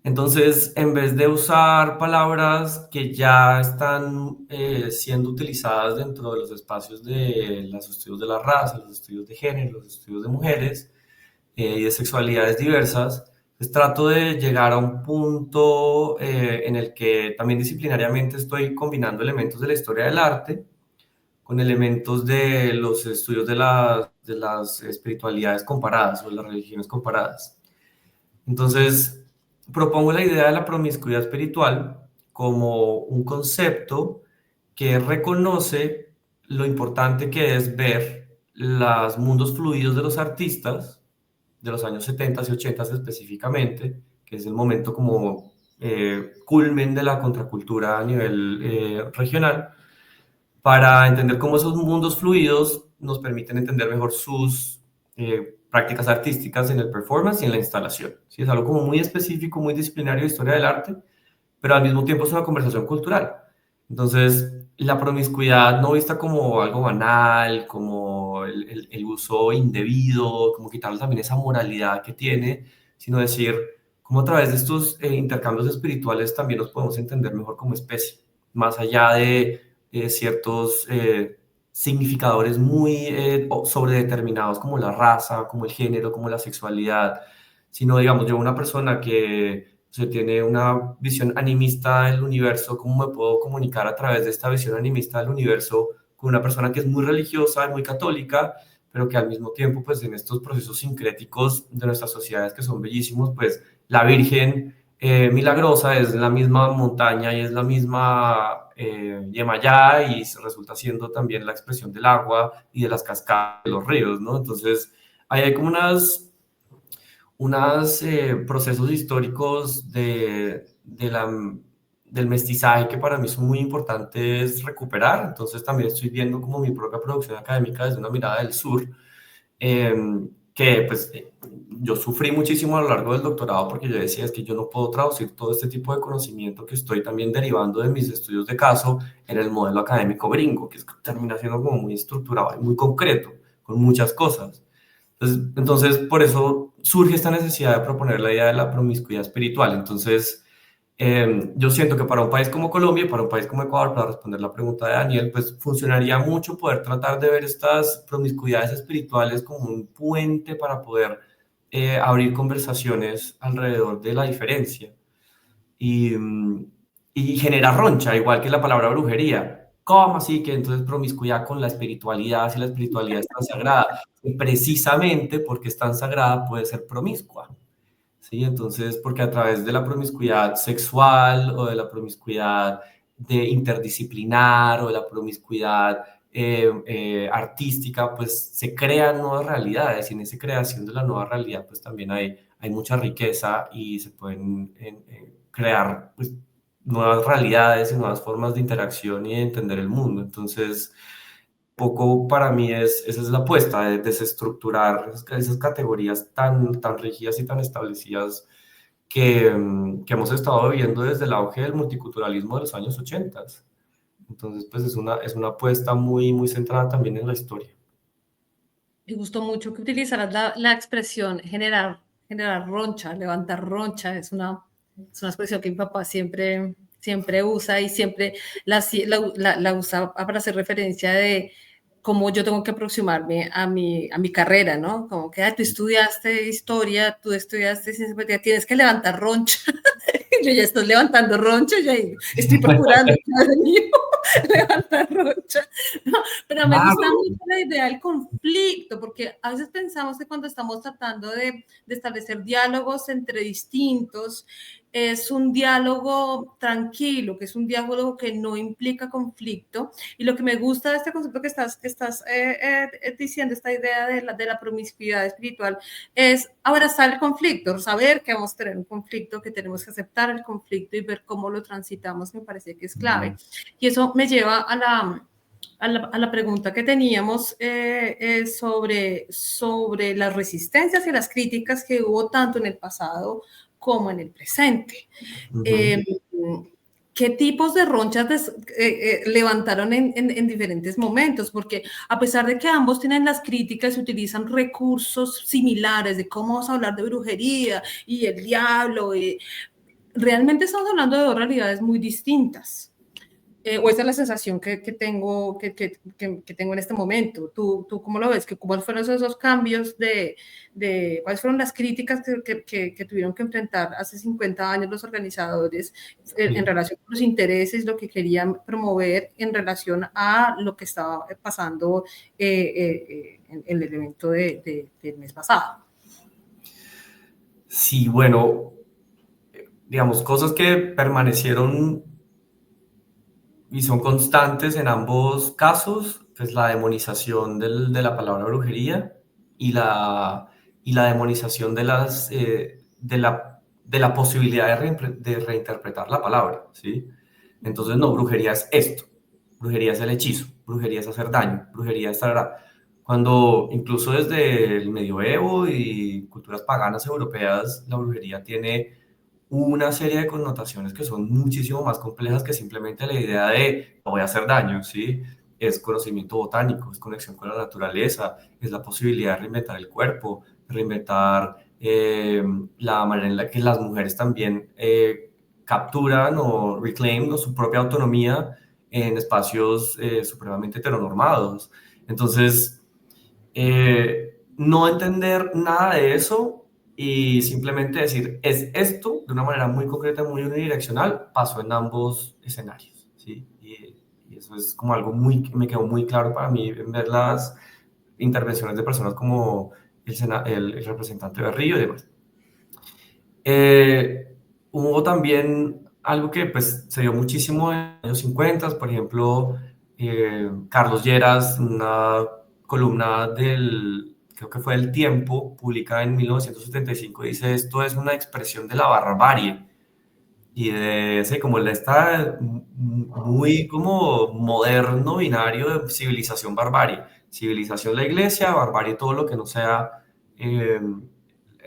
Entonces, en vez de usar palabras que ya están siendo utilizadas dentro de los espacios de los estudios de la raza, los estudios de género, los estudios de mujeres y de sexualidades diversas, pues trato de llegar a un punto en el que también disciplinariamente estoy combinando elementos de la historia del arte con elementos de los estudios de las espiritualidades comparadas o de las religiones comparadas. Entonces, propongo la idea de la promiscuidad espiritual como un concepto que reconoce lo importante que es ver los mundos fluidos de los artistas de los años 70 y 80 específicamente, que es el momento como culmen de la contracultura a nivel regional, para entender cómo esos mundos fluidos nos permiten entender mejor sus prácticas artísticas en el performance y en la instalación. ¿Sí? Es algo como muy específico, muy disciplinario de historia del arte, pero al mismo tiempo es una conversación cultural. Entonces, la promiscuidad no vista como algo banal, como el uso indebido, como quitarle también esa moralidad que tiene, sino decir cómo a través de estos intercambios espirituales también nos podemos entender mejor como especie, más allá de ciertos significadores muy sobredeterminados como la raza, como el género, como la sexualidad, sino, digamos, yo una persona que tiene una visión animista del universo, ¿cómo me puedo comunicar a través de esta visión animista del universo con una persona que es muy religiosa y muy católica, pero que al mismo tiempo, pues en estos procesos sincréticos de nuestras sociedades que son bellísimos, pues la Virgen milagrosa es la misma montaña y es la misma Yemayá y resulta siendo también la expresión del agua y de las cascadas de los ríos, ¿no? Entonces, ahí hay como unos procesos históricos del mestizaje que para mí son muy importantes recuperar. Entonces también estoy viendo como mi propia producción académica desde una mirada del sur, eh, que pues yo sufrí muchísimo a lo largo del doctorado porque yo decía es que yo no puedo traducir todo este tipo de conocimiento que estoy también derivando de mis estudios de caso en el modelo académico gringo, que termina siendo como muy estructurado y muy concreto, con muchas cosas. Entonces, por eso surge esta necesidad de proponer la idea de la promiscuidad espiritual. Entonces, yo siento que para un país como Colombia y para un país como Ecuador, para responder la pregunta de Daniel, pues funcionaría mucho poder tratar de ver estas promiscuidades espirituales como un puente para poder abrir conversaciones alrededor de la diferencia y, y genera roncha, igual que la palabra brujería. ¿Cómo así que entonces promiscuidad con la espiritualidad, si la espiritualidad es tan sagrada? Y precisamente porque es tan sagrada puede ser promiscua. ¿Sí? Entonces, porque a través de la promiscuidad sexual o de la promiscuidad de interdisciplinar o de la promiscuidad artística, pues se crean nuevas realidades y en esa creación de la nueva realidad, pues también hay hay mucha riqueza y se pueden crear pues, nuevas realidades y nuevas formas de interacción y de entender el mundo. Entonces, poco para mí esa es la apuesta, de desestructurar esas categorías tan rígidas y tan establecidas que hemos estado viviendo desde el auge del multiculturalismo de los años 80. Entonces, pues es una apuesta muy centrada también en la historia. Me gustó mucho que utilizaras la expresión generar roncha, levantar roncha. Es una expresión que mi papá siempre usa y siempre la usa para hacer referencia de cómo yo tengo que aproximarme a mi carrera, ¿no? Como que tú estudiaste historia, tú estudiaste ciencia política, tienes que levantar roncha. Yo ya estoy levantando roncha, ya estoy procurando levantar roncha. No, pero me gusta mucho la idea del conflicto, porque a veces pensamos que cuando estamos tratando de establecer diálogos entre distintos, es un diálogo tranquilo, que es un diálogo que no implica conflicto. Y lo que me gusta de este concepto que estás diciendo, esta idea de la promiscuidad espiritual, es abrazar el conflicto, saber que vamos a tener un conflicto, que tenemos que aceptar el conflicto y ver cómo lo transitamos, me parece que es clave. Y eso me lleva a la pregunta que teníamos sobre las resistencias y las críticas que hubo tanto en el pasado como en el presente. ¿Qué tipos de ronchas levantaron en diferentes momentos? Porque a pesar de que ambos tienen las críticas, se utilizan recursos similares de cómo vamos a hablar de brujería y el diablo. Realmente estamos hablando de dos realidades muy distintas. O esa es la sensación que tengo en este momento. ¿Tú cómo lo ves? ¿Cuáles fueron esos cambios cuáles fueron las críticas que tuvieron que enfrentar hace 50 años los organizadores en relación con los intereses, lo que querían promover en relación a lo que estaba pasando en el evento del mes pasado? Sí, bueno, digamos, cosas que permanecieron y son constantes en ambos casos, pues la demonización de la palabra brujería y la demonización de la posibilidad de reinterpretar la palabra, ¿sí? Entonces, no, brujería es esto, brujería es el hechizo, brujería es hacer daño, brujería es cuando incluso desde el medioevo y culturas paganas europeas, la brujería tiene una serie de connotaciones que son muchísimo más complejas que simplemente la idea de voy a hacer daño, ¿sí? Es conocimiento botánico, es conexión con la naturaleza, es la posibilidad de reinventar el cuerpo, reinventar la manera en la que las mujeres también capturan o reclaim su propia autonomía en espacios supremamente heteronormados. Entonces, no entender nada de eso y simplemente decir, es esto, de una manera muy concreta, muy unidireccional, pasó en ambos escenarios, ¿sí? Y eso es como algo me quedó muy claro para mí en ver las intervenciones de personas como el representante Berrillo y demás. Hubo también algo que pues, se dio muchísimo en los años 50, por ejemplo, Carlos Lleras, una columna creo que fue El Tiempo, publicada en 1975, dice, esto es una expresión de la barbarie y como está muy como moderno binario de civilización barbarie, civilización la iglesia, barbarie todo lo que no sea en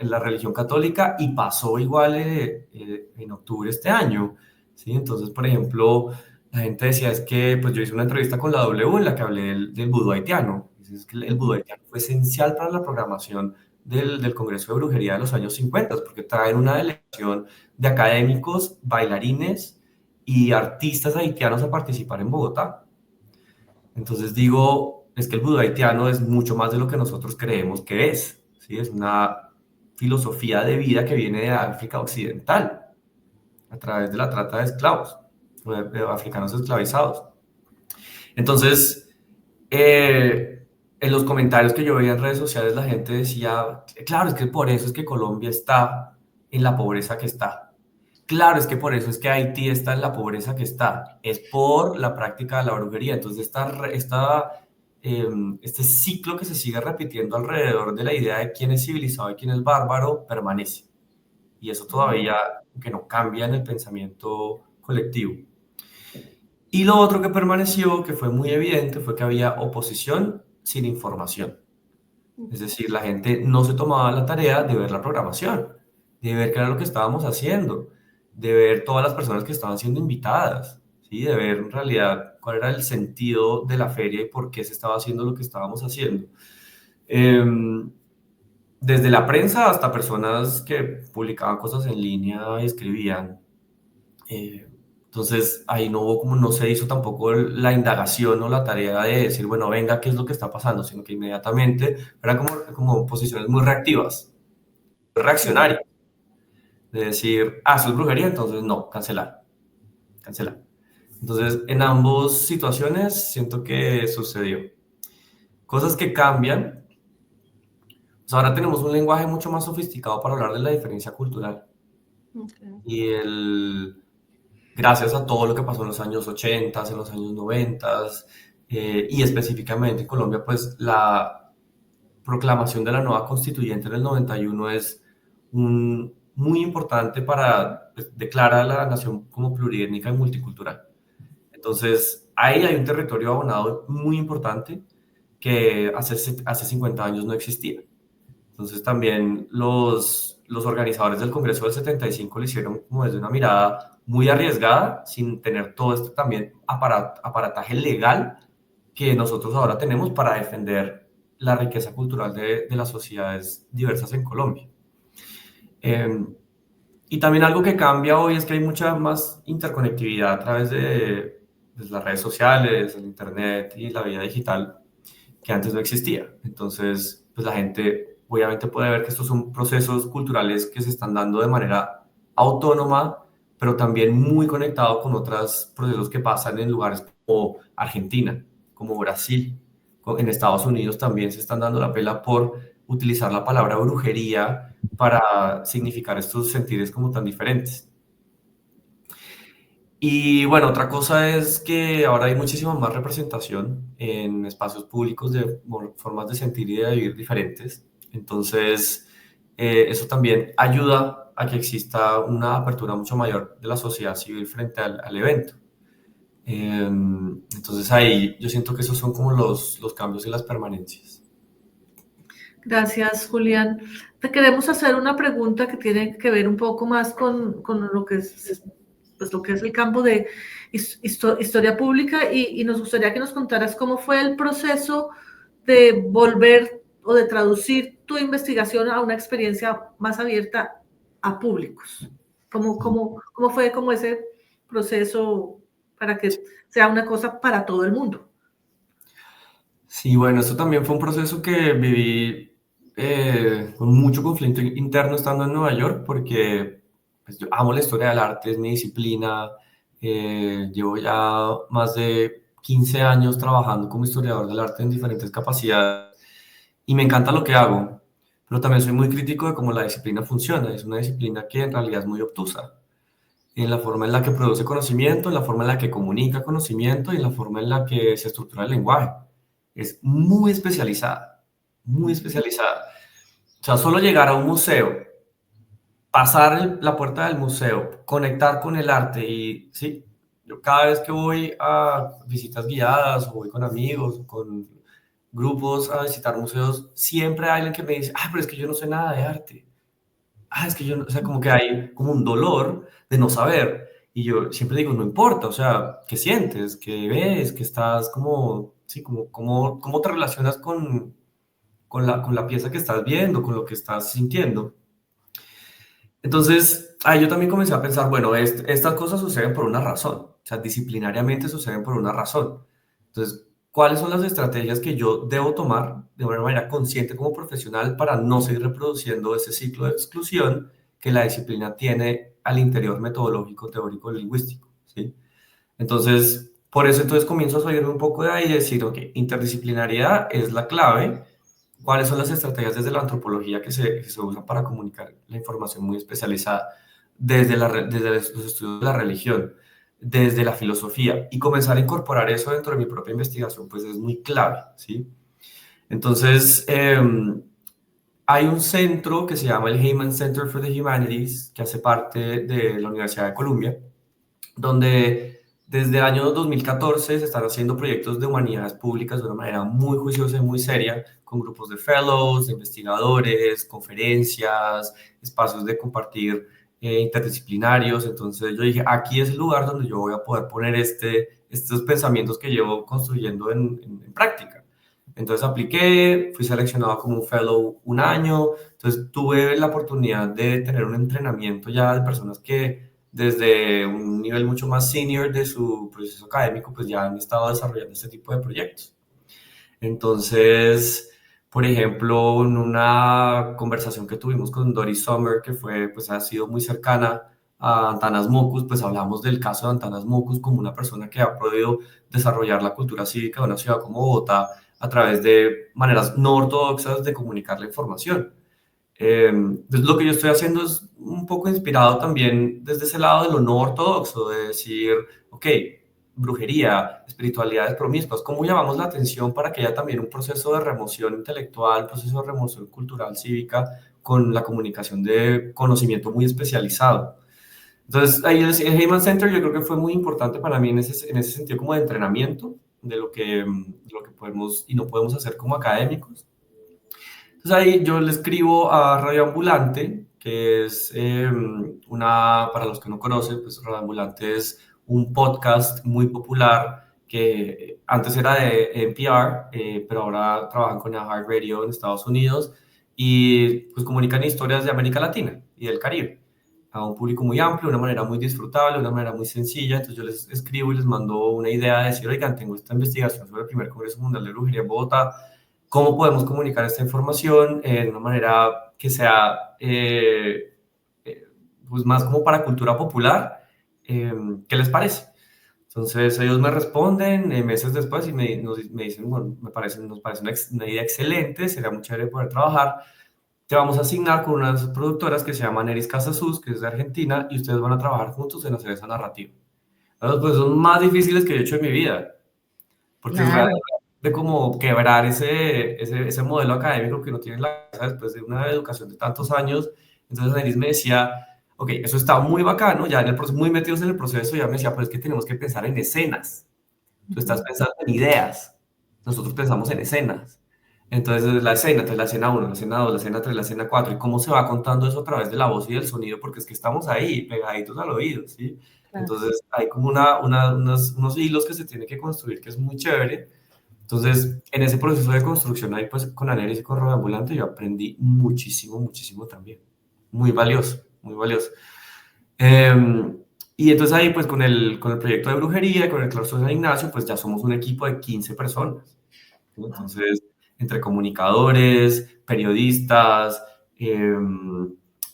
la religión católica, y pasó igual en octubre de este año, ¿sí? Entonces, por ejemplo, la gente decía, es que, pues yo hice una entrevista con la W en la que hablé del vudú haitiano. Es que el vudú haitiano fue esencial para la programación del Congreso de Brujería de los años 50, porque traen una delegación de académicos, bailarines y artistas haitianos a participar en Bogotá. Entonces digo, es que el vudú haitiano es mucho más de lo que nosotros creemos que es, ¿sí? Es una filosofía de vida que viene de África Occidental, a través de la trata de esclavos, de africanos esclavizados. Entonces, en los comentarios que yo veía en redes sociales, la gente decía, claro, es que por eso es que Colombia está en la pobreza que está. Claro, es que por eso es que Haití está en la pobreza que está. Es por la práctica de la brujería. Entonces, esta este ciclo que se sigue repitiendo alrededor de la idea de quién es civilizado y quién es bárbaro permanece. Y eso todavía que no cambia en el pensamiento colectivo. Y lo otro que permaneció, que fue muy evidente, fue que había oposición sin información. Es decir, la gente no se tomaba la tarea de ver la programación, de ver qué era lo que estábamos haciendo, de ver todas las personas que estaban siendo invitadas, ¿sí? De ver en realidad cuál era el sentido de la feria y por qué se estaba haciendo lo que estábamos haciendo. Desde la prensa hasta personas que publicaban cosas en línea y escribían. Entonces ahí no hubo como, no se hizo tampoco la indagación o la tarea de decir, bueno, venga, ¿qué es lo que está pasando? Sino que inmediatamente eran como posiciones muy reactivas, reaccionarias, de decir, eso es brujería, entonces no, cancelar. Entonces en ambas situaciones siento que sucedió. Cosas que cambian. Pues ahora tenemos un lenguaje mucho más sofisticado para hablar de la diferencia cultural. Okay. Y gracias a todo lo que pasó en los años 80, en los años 90, y específicamente en Colombia, pues la proclamación de la nueva constituyente en el 91 es muy importante para declarar a la nación como pluriétnica y multicultural. Entonces, ahí hay un territorio abonado muy importante que hace 50 años no existía. Entonces también los organizadores del Congreso del 75 lo hicieron como desde una mirada muy arriesgada, sin tener todo esto también aparataje legal que nosotros ahora tenemos para defender la riqueza cultural de las sociedades diversas en Colombia. Y también algo que cambia hoy es que hay mucha más interconectividad a través de las redes sociales, el internet y la vida digital que antes no existía. Entonces, pues la gente obviamente puede ver que estos son procesos culturales que se están dando de manera autónoma, pero también muy conectado con otros procesos que pasan en lugares como Argentina, como Brasil. En Estados Unidos también se están dando la pela por utilizar la palabra brujería para significar estos sentires como tan diferentes. Y bueno, otra cosa es que ahora hay muchísima más representación en espacios públicos de formas de sentir y de vivir diferentes. Entonces, eso también ayuda a que exista una apertura mucho mayor de la sociedad civil frente al evento. Entonces, ahí yo siento que esos son como los cambios y las permanencias. Gracias, Julián. Te queremos hacer una pregunta que tiene que ver un poco más con lo que es, pues, lo que es el campo de historia pública y nos gustaría que nos contaras cómo fue el proceso de volver o de traducir tu investigación a una experiencia más abierta a públicos. ¿Cómo fue como ese proceso para que sea una cosa para todo el mundo? Sí, bueno, esto también fue un proceso que viví con mucho conflicto interno estando en Nueva York, porque pues, yo amo la historia del arte, es mi disciplina. Llevo ya más de 15 años trabajando como historiador del arte en diferentes capacidades y me encanta lo que hago, pero también soy muy crítico de cómo la disciplina funciona. Es una disciplina que en realidad es muy obtusa en la forma en la que produce conocimiento, en la forma en la que comunica conocimiento y en la forma en la que se estructura el lenguaje. Es muy especializada, muy especializada. O sea, solo llegar a un museo, pasar la puerta del museo, conectar con el arte y, sí, yo cada vez que voy a visitas guiadas o voy con amigos o con grupos a visitar museos, siempre hay alguien que me dice, pero es que yo no sé nada de arte. Es que yo, o sea, como que hay como un dolor de no saber. Y yo siempre digo, no importa, o sea, ¿qué sientes? ¿Qué ves? ¿Qué estás como, sí, cómo te relacionas con la pieza que estás viendo, con lo que estás sintiendo? Entonces, ahí yo también comencé a pensar, bueno, estas cosas suceden por una razón, o sea, disciplinariamente suceden por una razón. Entonces, ¿cuáles son las estrategias que yo debo tomar de una manera consciente como profesional para no seguir reproduciendo ese ciclo de exclusión que la disciplina tiene al interior metodológico, teórico, lingüístico? ¿Sí? Entonces, por eso entonces comienzo a salirme un poco de ahí y decir, ok, interdisciplinariedad es la clave. ¿Cuáles son las estrategias desde la antropología que se usan para comunicar la información muy especializada desde los estudios de la religión? desde la filosofía, y comenzar a incorporar eso dentro de mi propia investigación, pues es muy clave, ¿sí? Entonces, hay un centro que se llama el Heyman Center for the Humanities, que hace parte de la Universidad de Columbia, donde desde el año 2014 se están haciendo proyectos de humanidades públicas de una manera muy juiciosa y muy seria, con grupos de fellows, de investigadores, conferencias, espacios de compartir interdisciplinarios. Entonces yo dije, aquí es el lugar donde yo voy a poder poner estos pensamientos que llevo construyendo en práctica. Entonces apliqué, fui seleccionado como un fellow un año, entonces tuve la oportunidad de tener un entrenamiento ya de personas que desde un nivel mucho más senior de su proceso académico, pues ya han estado desarrollando este tipo de proyectos. Entonces, por ejemplo, en una conversación que tuvimos con Doris Sommer, que fue, pues ha sido muy cercana a Antanas Mockus, pues hablamos del caso de Antanas Mockus como una persona que ha podido desarrollar la cultura cívica de una ciudad como Bogotá a través de maneras no ortodoxas de comunicar la información. Entonces lo que yo estoy haciendo es un poco inspirado también desde ese lado de lo no ortodoxo, de decir, ok, brujería, espiritualidades promiscuas, ¿cómo llamamos la atención para que haya también un proceso de remoción intelectual, un proceso de remoción cultural, cívica, con la comunicación de conocimiento muy especializado? Entonces, ahí el Heyman Center yo creo que fue muy importante para mí en ese sentido como de entrenamiento de lo que podemos y no podemos hacer como académicos. Entonces ahí yo le escribo a Radio Ambulante, que es para los que no conocen, pues Radio Ambulante es un podcast muy popular que antes era de NPR, pero ahora trabajan con iHeartRadio en Estados Unidos y pues comunican historias de América Latina y del Caribe a un público muy amplio, de una manera muy disfrutable, de una manera muy sencilla. Entonces yo les escribo y les mando una idea de decir, oigan, tengo esta investigación sobre el primer Congreso Mundial de Brujería en Bogotá, ¿cómo podemos comunicar esta información de una manera que sea pues más como para cultura popular? ¿Qué les parece? Entonces ellos me responden meses después y me dicen, bueno, nos parece una idea excelente, sería muy chévere poder trabajar. Te vamos a asignar con unas productoras que se llaman Eris Casasus, que es de Argentina, y ustedes van a trabajar juntos en hacer esa narrativa. Los procesos son más difíciles que yo he hecho en mi vida, porque es Claro. de como quebrar ese modelo académico que uno tiene en la cabeza después de una educación de tantos años. Entonces Eris me decía, ok, eso está muy bacano, ya en el proceso, muy metidos en el proceso, ya me decía, pero es que tenemos que pensar en escenas. Tú estás pensando en ideas, nosotros pensamos en escenas. Entonces la escena 1, la escena 2, la escena 3, la escena 4, y cómo se va contando eso a través de la voz y del sonido, porque es que estamos ahí, pegaditos al oído, ¿sí? Claro. Entonces hay como unos hilos que se tiene que construir, que es muy chévere. Entonces, en ese proceso de construcción ahí, pues con Aneris y con Radio Ambulante, yo aprendí muchísimo, muchísimo también. Muy valioso, muy valioso. Y entonces ahí, pues con el proyecto de brujería, con el claustro de San Ignacio, pues ya somos un equipo de 15 personas, ¿no? Entonces, entre comunicadores, periodistas,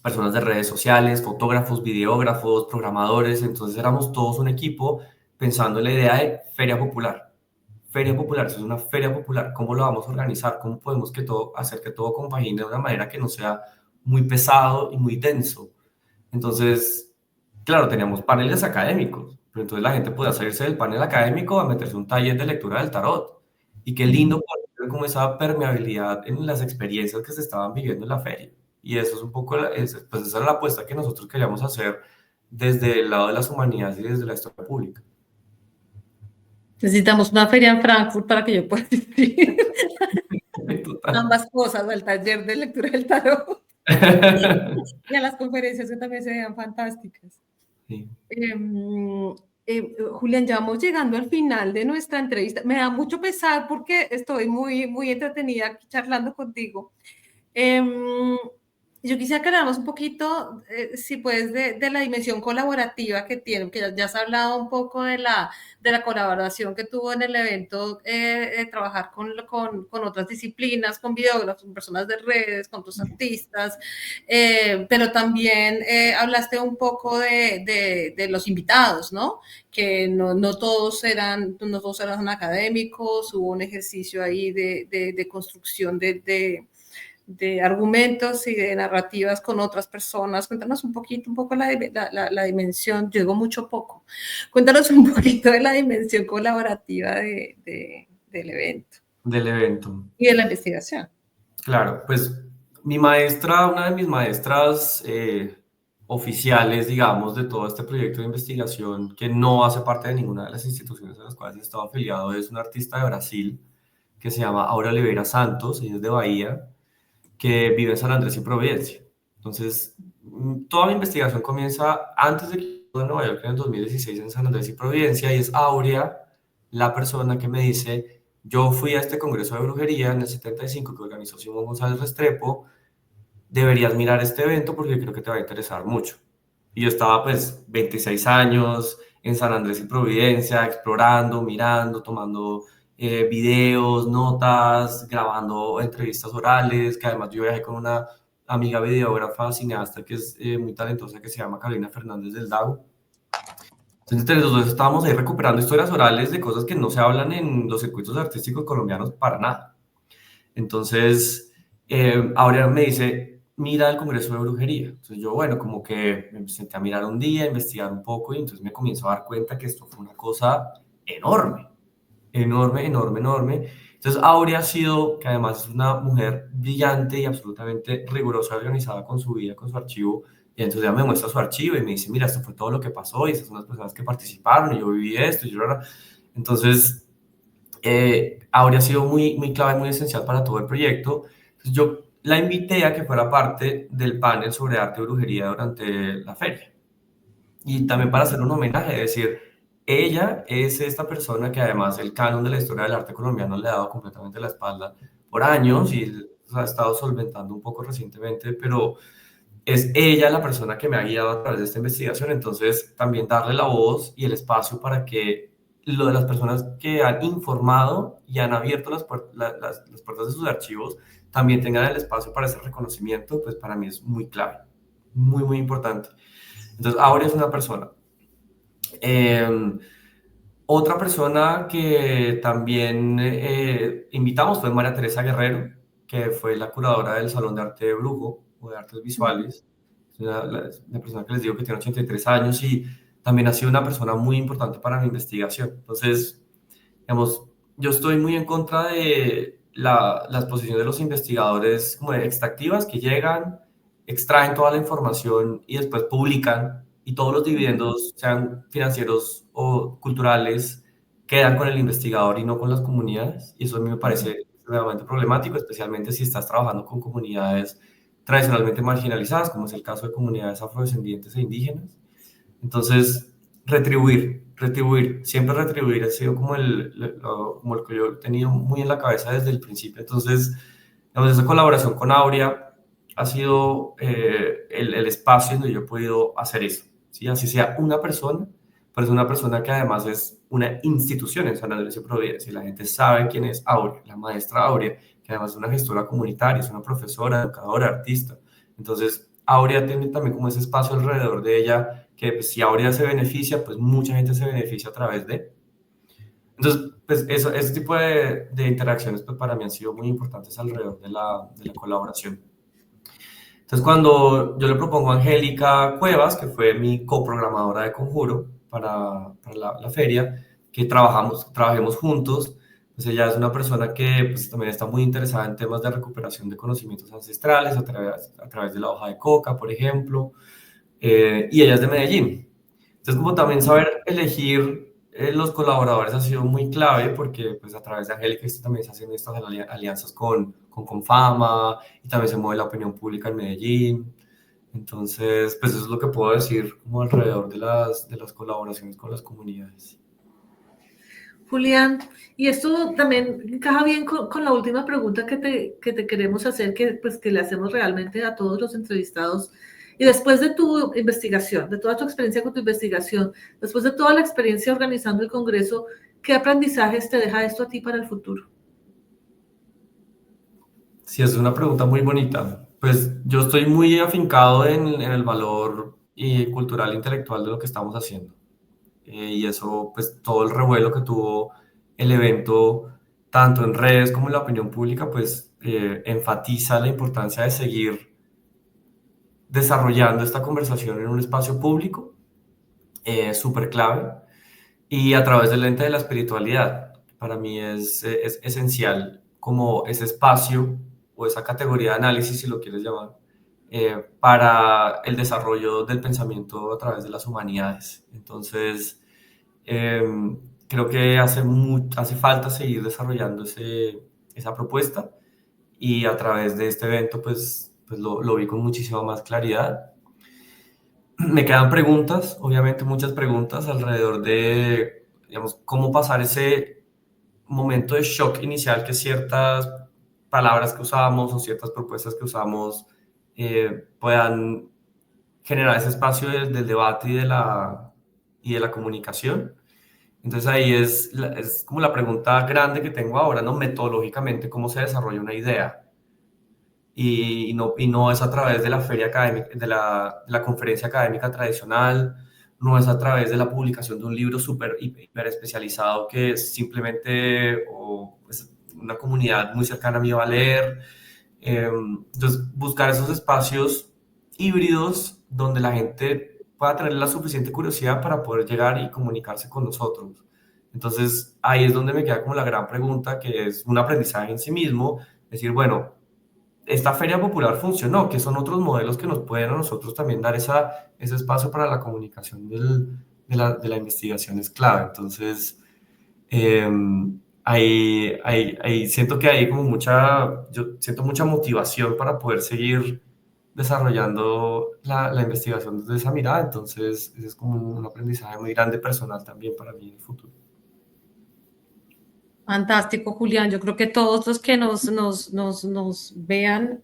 personas de redes sociales, fotógrafos, videógrafos, programadores, entonces éramos todos un equipo pensando en la idea de feria popular. Feria popular, eso es una feria popular, ¿cómo lo vamos a organizar? ¿Cómo podemos hacer que todo compagine de una manera que no sea muy pesado y muy denso? Entonces, claro, teníamos paneles académicos, pero entonces la gente podía salirse del panel académico a meterse un taller de lectura del tarot. Y qué lindo poder ver como esa permeabilidad en las experiencias que se estaban viviendo en la feria. Y eso es un poco, pues esa era la apuesta que nosotros queríamos hacer desde el lado de las humanidades y desde la historia pública. Necesitamos una feria en Frankfurt para que yo pueda asistir. Total. Ambas cosas, al taller de lectura del tarot y a las conferencias que también se vean fantásticas. Sí. Julián, ya vamos llegando al final de nuestra entrevista. Me da mucho pesar porque estoy muy, muy entretenida aquí charlando contigo. Yo quisiera que habláramos un poquito, si puedes, de la dimensión colaborativa que tiene, que ya has hablado un poco de la colaboración que tuvo en el evento, trabajar con otras disciplinas, con videógrafos, con personas de redes, con otros artistas, pero también hablaste un poco de los invitados, ¿no? Que no todos eran académicos, hubo un ejercicio ahí de construcción de argumentos y de narrativas con otras personas. Cuéntanos un poco la dimensión, yo digo mucho poco, cuéntanos un poquito de la dimensión colaborativa del evento. Del evento. Y de la investigación. Claro, pues mi maestra, una de mis maestras oficiales, digamos, de todo este proyecto de investigación, que no hace parte de ninguna de las instituciones a las cuales he estado afiliado, es una artista de Brasil que se llama Aura Oliveira Santos, ella es de Bahía, que vive en San Andrés y Providencia. Entonces, toda mi investigación comienza antes de que yo a Nueva York en el 2016 en San Andrés y Providencia, y es Aurea la persona que me dice, yo fui a este congreso de brujería en el 75 que organizó Simón González Restrepo, deberías mirar este evento porque creo que te va a interesar mucho. Y yo estaba pues 26 años en San Andrés y Providencia, explorando, mirando, tomando videos, notas, grabando entrevistas orales, que además yo viajé con una amiga videógrafa, cineasta que es muy talentosa, que se llama Carolina Fernández del Dago. Entonces, entre los dos estábamos ahí recuperando historias orales de cosas que no se hablan en los circuitos artísticos colombianos para nada. Entonces, ahora me dice, mira el Congreso de Brujería. Entonces yo, bueno, como que me senté a mirar un día, a investigar un poco y entonces me comienzo a dar cuenta que esto fue una cosa enorme, enorme, enorme, enorme. Entonces Aurea ha sido, que además es una mujer brillante y absolutamente rigurosa, organizada con su vida, con su archivo, y entonces ella me muestra su archivo y me dice, mira, esto fue todo lo que pasó y estas son las personas que participaron y yo viví esto. Y yo, entonces, Aurea ha sido muy, muy clave, muy esencial para todo el proyecto. Entonces, yo la invité a que fuera parte del panel sobre arte y brujería durante la feria. Y también para hacer un homenaje, es decir, ella es esta persona que además el canon de la historia del arte colombiano le ha dado completamente la espalda por años y ha estado solventando un poco recientemente, pero es ella la persona que me ha guiado a través de esta investigación, entonces también darle la voz y el espacio para que lo de las personas que han informado y han abierto las puertas de sus archivos también tengan el espacio para ese reconocimiento, pues para mí es muy clave, muy, muy importante. Entonces, ahora es una persona. Otra persona que también invitamos fue María Teresa Guerrero, que fue la curadora del Salón de Arte de Brujo o de Artes Visuales. Es la persona que les digo que tiene 83 años y también ha sido una persona muy importante para mi investigación. Entonces, digamos, yo estoy muy en contra de las posiciones de los investigadores como de extractivas que llegan, extraen toda la información y después publican y todos los dividendos, sean financieros o culturales, quedan con el investigador y no con las comunidades. Y eso a mí me parece realmente problemático, especialmente si estás trabajando con comunidades tradicionalmente marginalizadas, como es el caso de comunidades afrodescendientes e indígenas. Entonces, retribuir, siempre retribuir ha sido como como el que yo he tenido muy en la cabeza desde el principio. Entonces, digamos, esa colaboración con Aurea ha sido el espacio donde yo he podido hacer eso, ¿sí? Así sea una persona, pero es una persona que además es una institución en San Andrés y Providencia, y la gente sabe quién es Aurea, la maestra Aurea, que además es una gestora comunitaria, es una profesora, educadora, artista. Entonces, Aurea tiene también como ese espacio alrededor de ella, que pues, si Aurea se beneficia, pues mucha gente se beneficia a través de. Entonces, pues ese tipo de interacciones pues, para mí han sido muy importantes alrededor de la colaboración. Entonces, cuando yo le propongo a Angélica Cuevas, que fue mi coprogramadora de Conjuro para la feria, que trabajemos juntos, pues ella es una persona que pues, también está muy interesada en temas de recuperación de conocimientos ancestrales a través de la hoja de coca, por ejemplo, y ella es de Medellín. Entonces, como también saber elegir los colaboradores ha sido muy clave porque pues, a través de Angélica también se hacen estas alianzas con Confama y también se mueve la opinión pública en Medellín. Entonces, pues eso es lo que puedo decir como alrededor de las colaboraciones con las comunidades. Julián, y esto también encaja bien con la última pregunta que te queremos hacer, pues, que le hacemos realmente a todos los entrevistados. Y después de tu investigación, de toda tu experiencia con tu investigación, después de toda la experiencia organizando el Congreso, ¿qué aprendizajes te deja esto a ti para el futuro? Sí, es una pregunta muy bonita. Pues yo estoy muy afincado en el valor y cultural e intelectual de lo que estamos haciendo. Y eso, pues todo el revuelo que tuvo el evento, tanto en redes como en la opinión pública, pues enfatiza la importancia de seguir desarrollando esta conversación en un espacio público, súper clave, y a través del lente de la espiritualidad. Para mí es esencial como ese espacio o esa categoría de análisis, si lo quieres llamar, para el desarrollo del pensamiento a través de las humanidades. Entonces, eh, creo que hace falta seguir desarrollando esa propuesta, y a través de este evento pues lo vi con muchísima más claridad. Me quedan preguntas, obviamente muchas preguntas alrededor de, digamos, cómo pasar ese momento de shock inicial que ciertas palabras que usamos o ciertas propuestas que usamos puedan generar ese espacio del debate y de la comunicación. Entonces ahí es como la pregunta grande que tengo ahora, ¿no? Metodológicamente, ¿cómo se desarrolla una idea? Y no es a través de la feria académica, de la conferencia académica tradicional, no es a través de la publicación de un libro súper hiper especializado que simplemente pues, una comunidad muy cercana a mí va a leer. Entonces, buscar esos espacios híbridos donde la gente pueda tener la suficiente curiosidad para poder llegar y comunicarse con nosotros. Entonces, ahí es donde me queda como la gran pregunta, que es un aprendizaje en sí mismo, decir, bueno, esta feria popular funcionó, que son otros modelos que nos pueden a nosotros también dar ese espacio para la comunicación de la investigación es clave. Entonces, eh, ahí siento que hay como yo siento mucha motivación para poder seguir desarrollando la investigación desde esa mirada. Entonces, ese es como un aprendizaje muy grande personal también para mí en el futuro. Fantástico, Julián. Yo creo que todos los que nos vean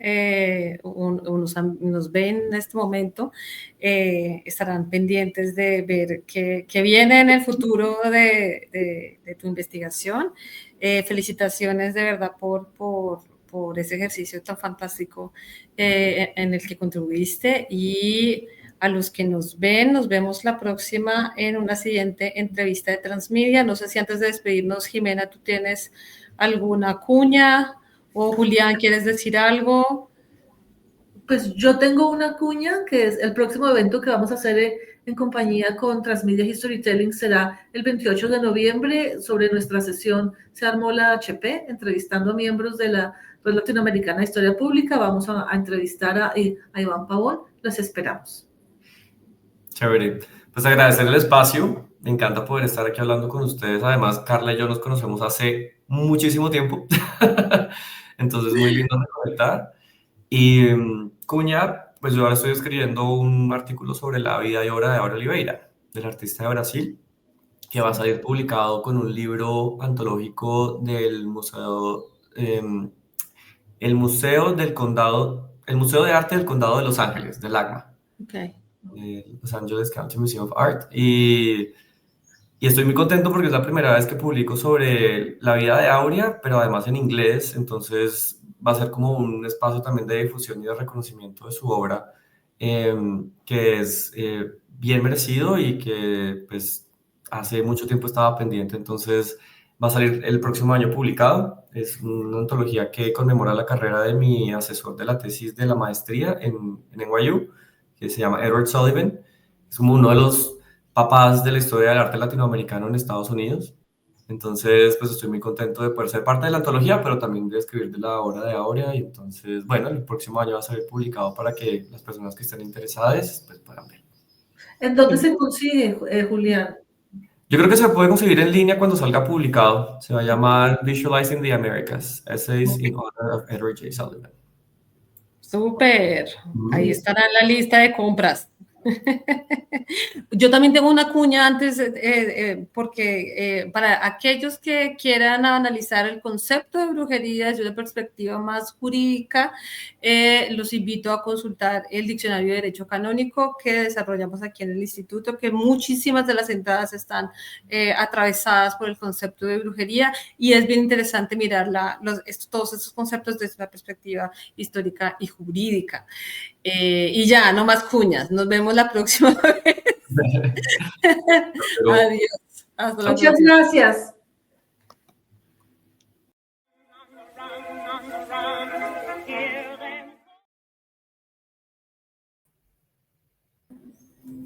o nos ven en este momento estarán pendientes de ver qué viene en el futuro de tu investigación. Felicitaciones de verdad por ese ejercicio tan fantástico en el que contribuiste, y a los que nos ven, nos vemos la próxima en una siguiente entrevista de Transmedia. No sé si antes de despedirnos, Jimena, tú tienes alguna cuña, o Julián, ¿quieres decir algo? Pues yo tengo una cuña, que es el próximo evento que vamos a hacer en compañía con Transmedia Storytelling, será el 28 de noviembre. Sobre nuestra sesión Se armó la HP, entrevistando a miembros de la Red Latinoamericana de Historia Pública. Vamos a entrevistar a Iván Pavón. Los esperamos. Chévere. Pues agradecer el espacio. Me encanta poder estar aquí hablando con ustedes. Además, Carla y yo nos conocemos hace muchísimo tiempo. Entonces, muy lindo reconectar. Y cuña, pues yo ahora estoy escribiendo un artículo sobre la vida y obra de Aura Oliveira, del artista de Brasil, que va a salir publicado con un libro antológico del el Museo del Condado, el Museo de Arte del Condado de Los Ángeles, del ACMA. Okay. Los Angeles County Museum of Art, y estoy muy contento porque es la primera vez que publico sobre la vida de Aurea, pero además en inglés. Entonces va a ser como un espacio también de difusión y de reconocimiento de su obra, que es bien merecido y que pues hace mucho tiempo estaba pendiente. Entonces va a salir el próximo año publicado. Es una antología que conmemora la carrera de mi asesor de la tesis de la maestría en NYU, que se llama Edward Sullivan. Es como uno de los papás de la historia del arte latinoamericano en Estados Unidos. Entonces, pues estoy muy contento de poder ser parte de la antología, pero también de escribir de la obra de Aurea. Y entonces, bueno, el próximo año va a ser publicado para que las personas que estén interesadas pues puedan ver. ¿En dónde se consigue, Julián? Yo creo que se puede conseguir en línea cuando salga publicado. Se va a llamar Visualizing the Americas, Essays in Honor of Edward J. Sullivan. Súper. Ahí estará en la lista de compras. Yo también tengo una cuña antes, porque para aquellos que quieran analizar el concepto de brujería desde una perspectiva más jurídica, los invito a consultar el Diccionario de Derecho Canónico que desarrollamos aquí en el Instituto, que muchísimas de las entradas están atravesadas por el concepto de brujería, y es bien interesante mirar todos estos conceptos desde una perspectiva histórica y jurídica. Y ya, no más cuñas. Nos vemos la próxima vez. Adiós. Hasta la próxima. Muchas gracias.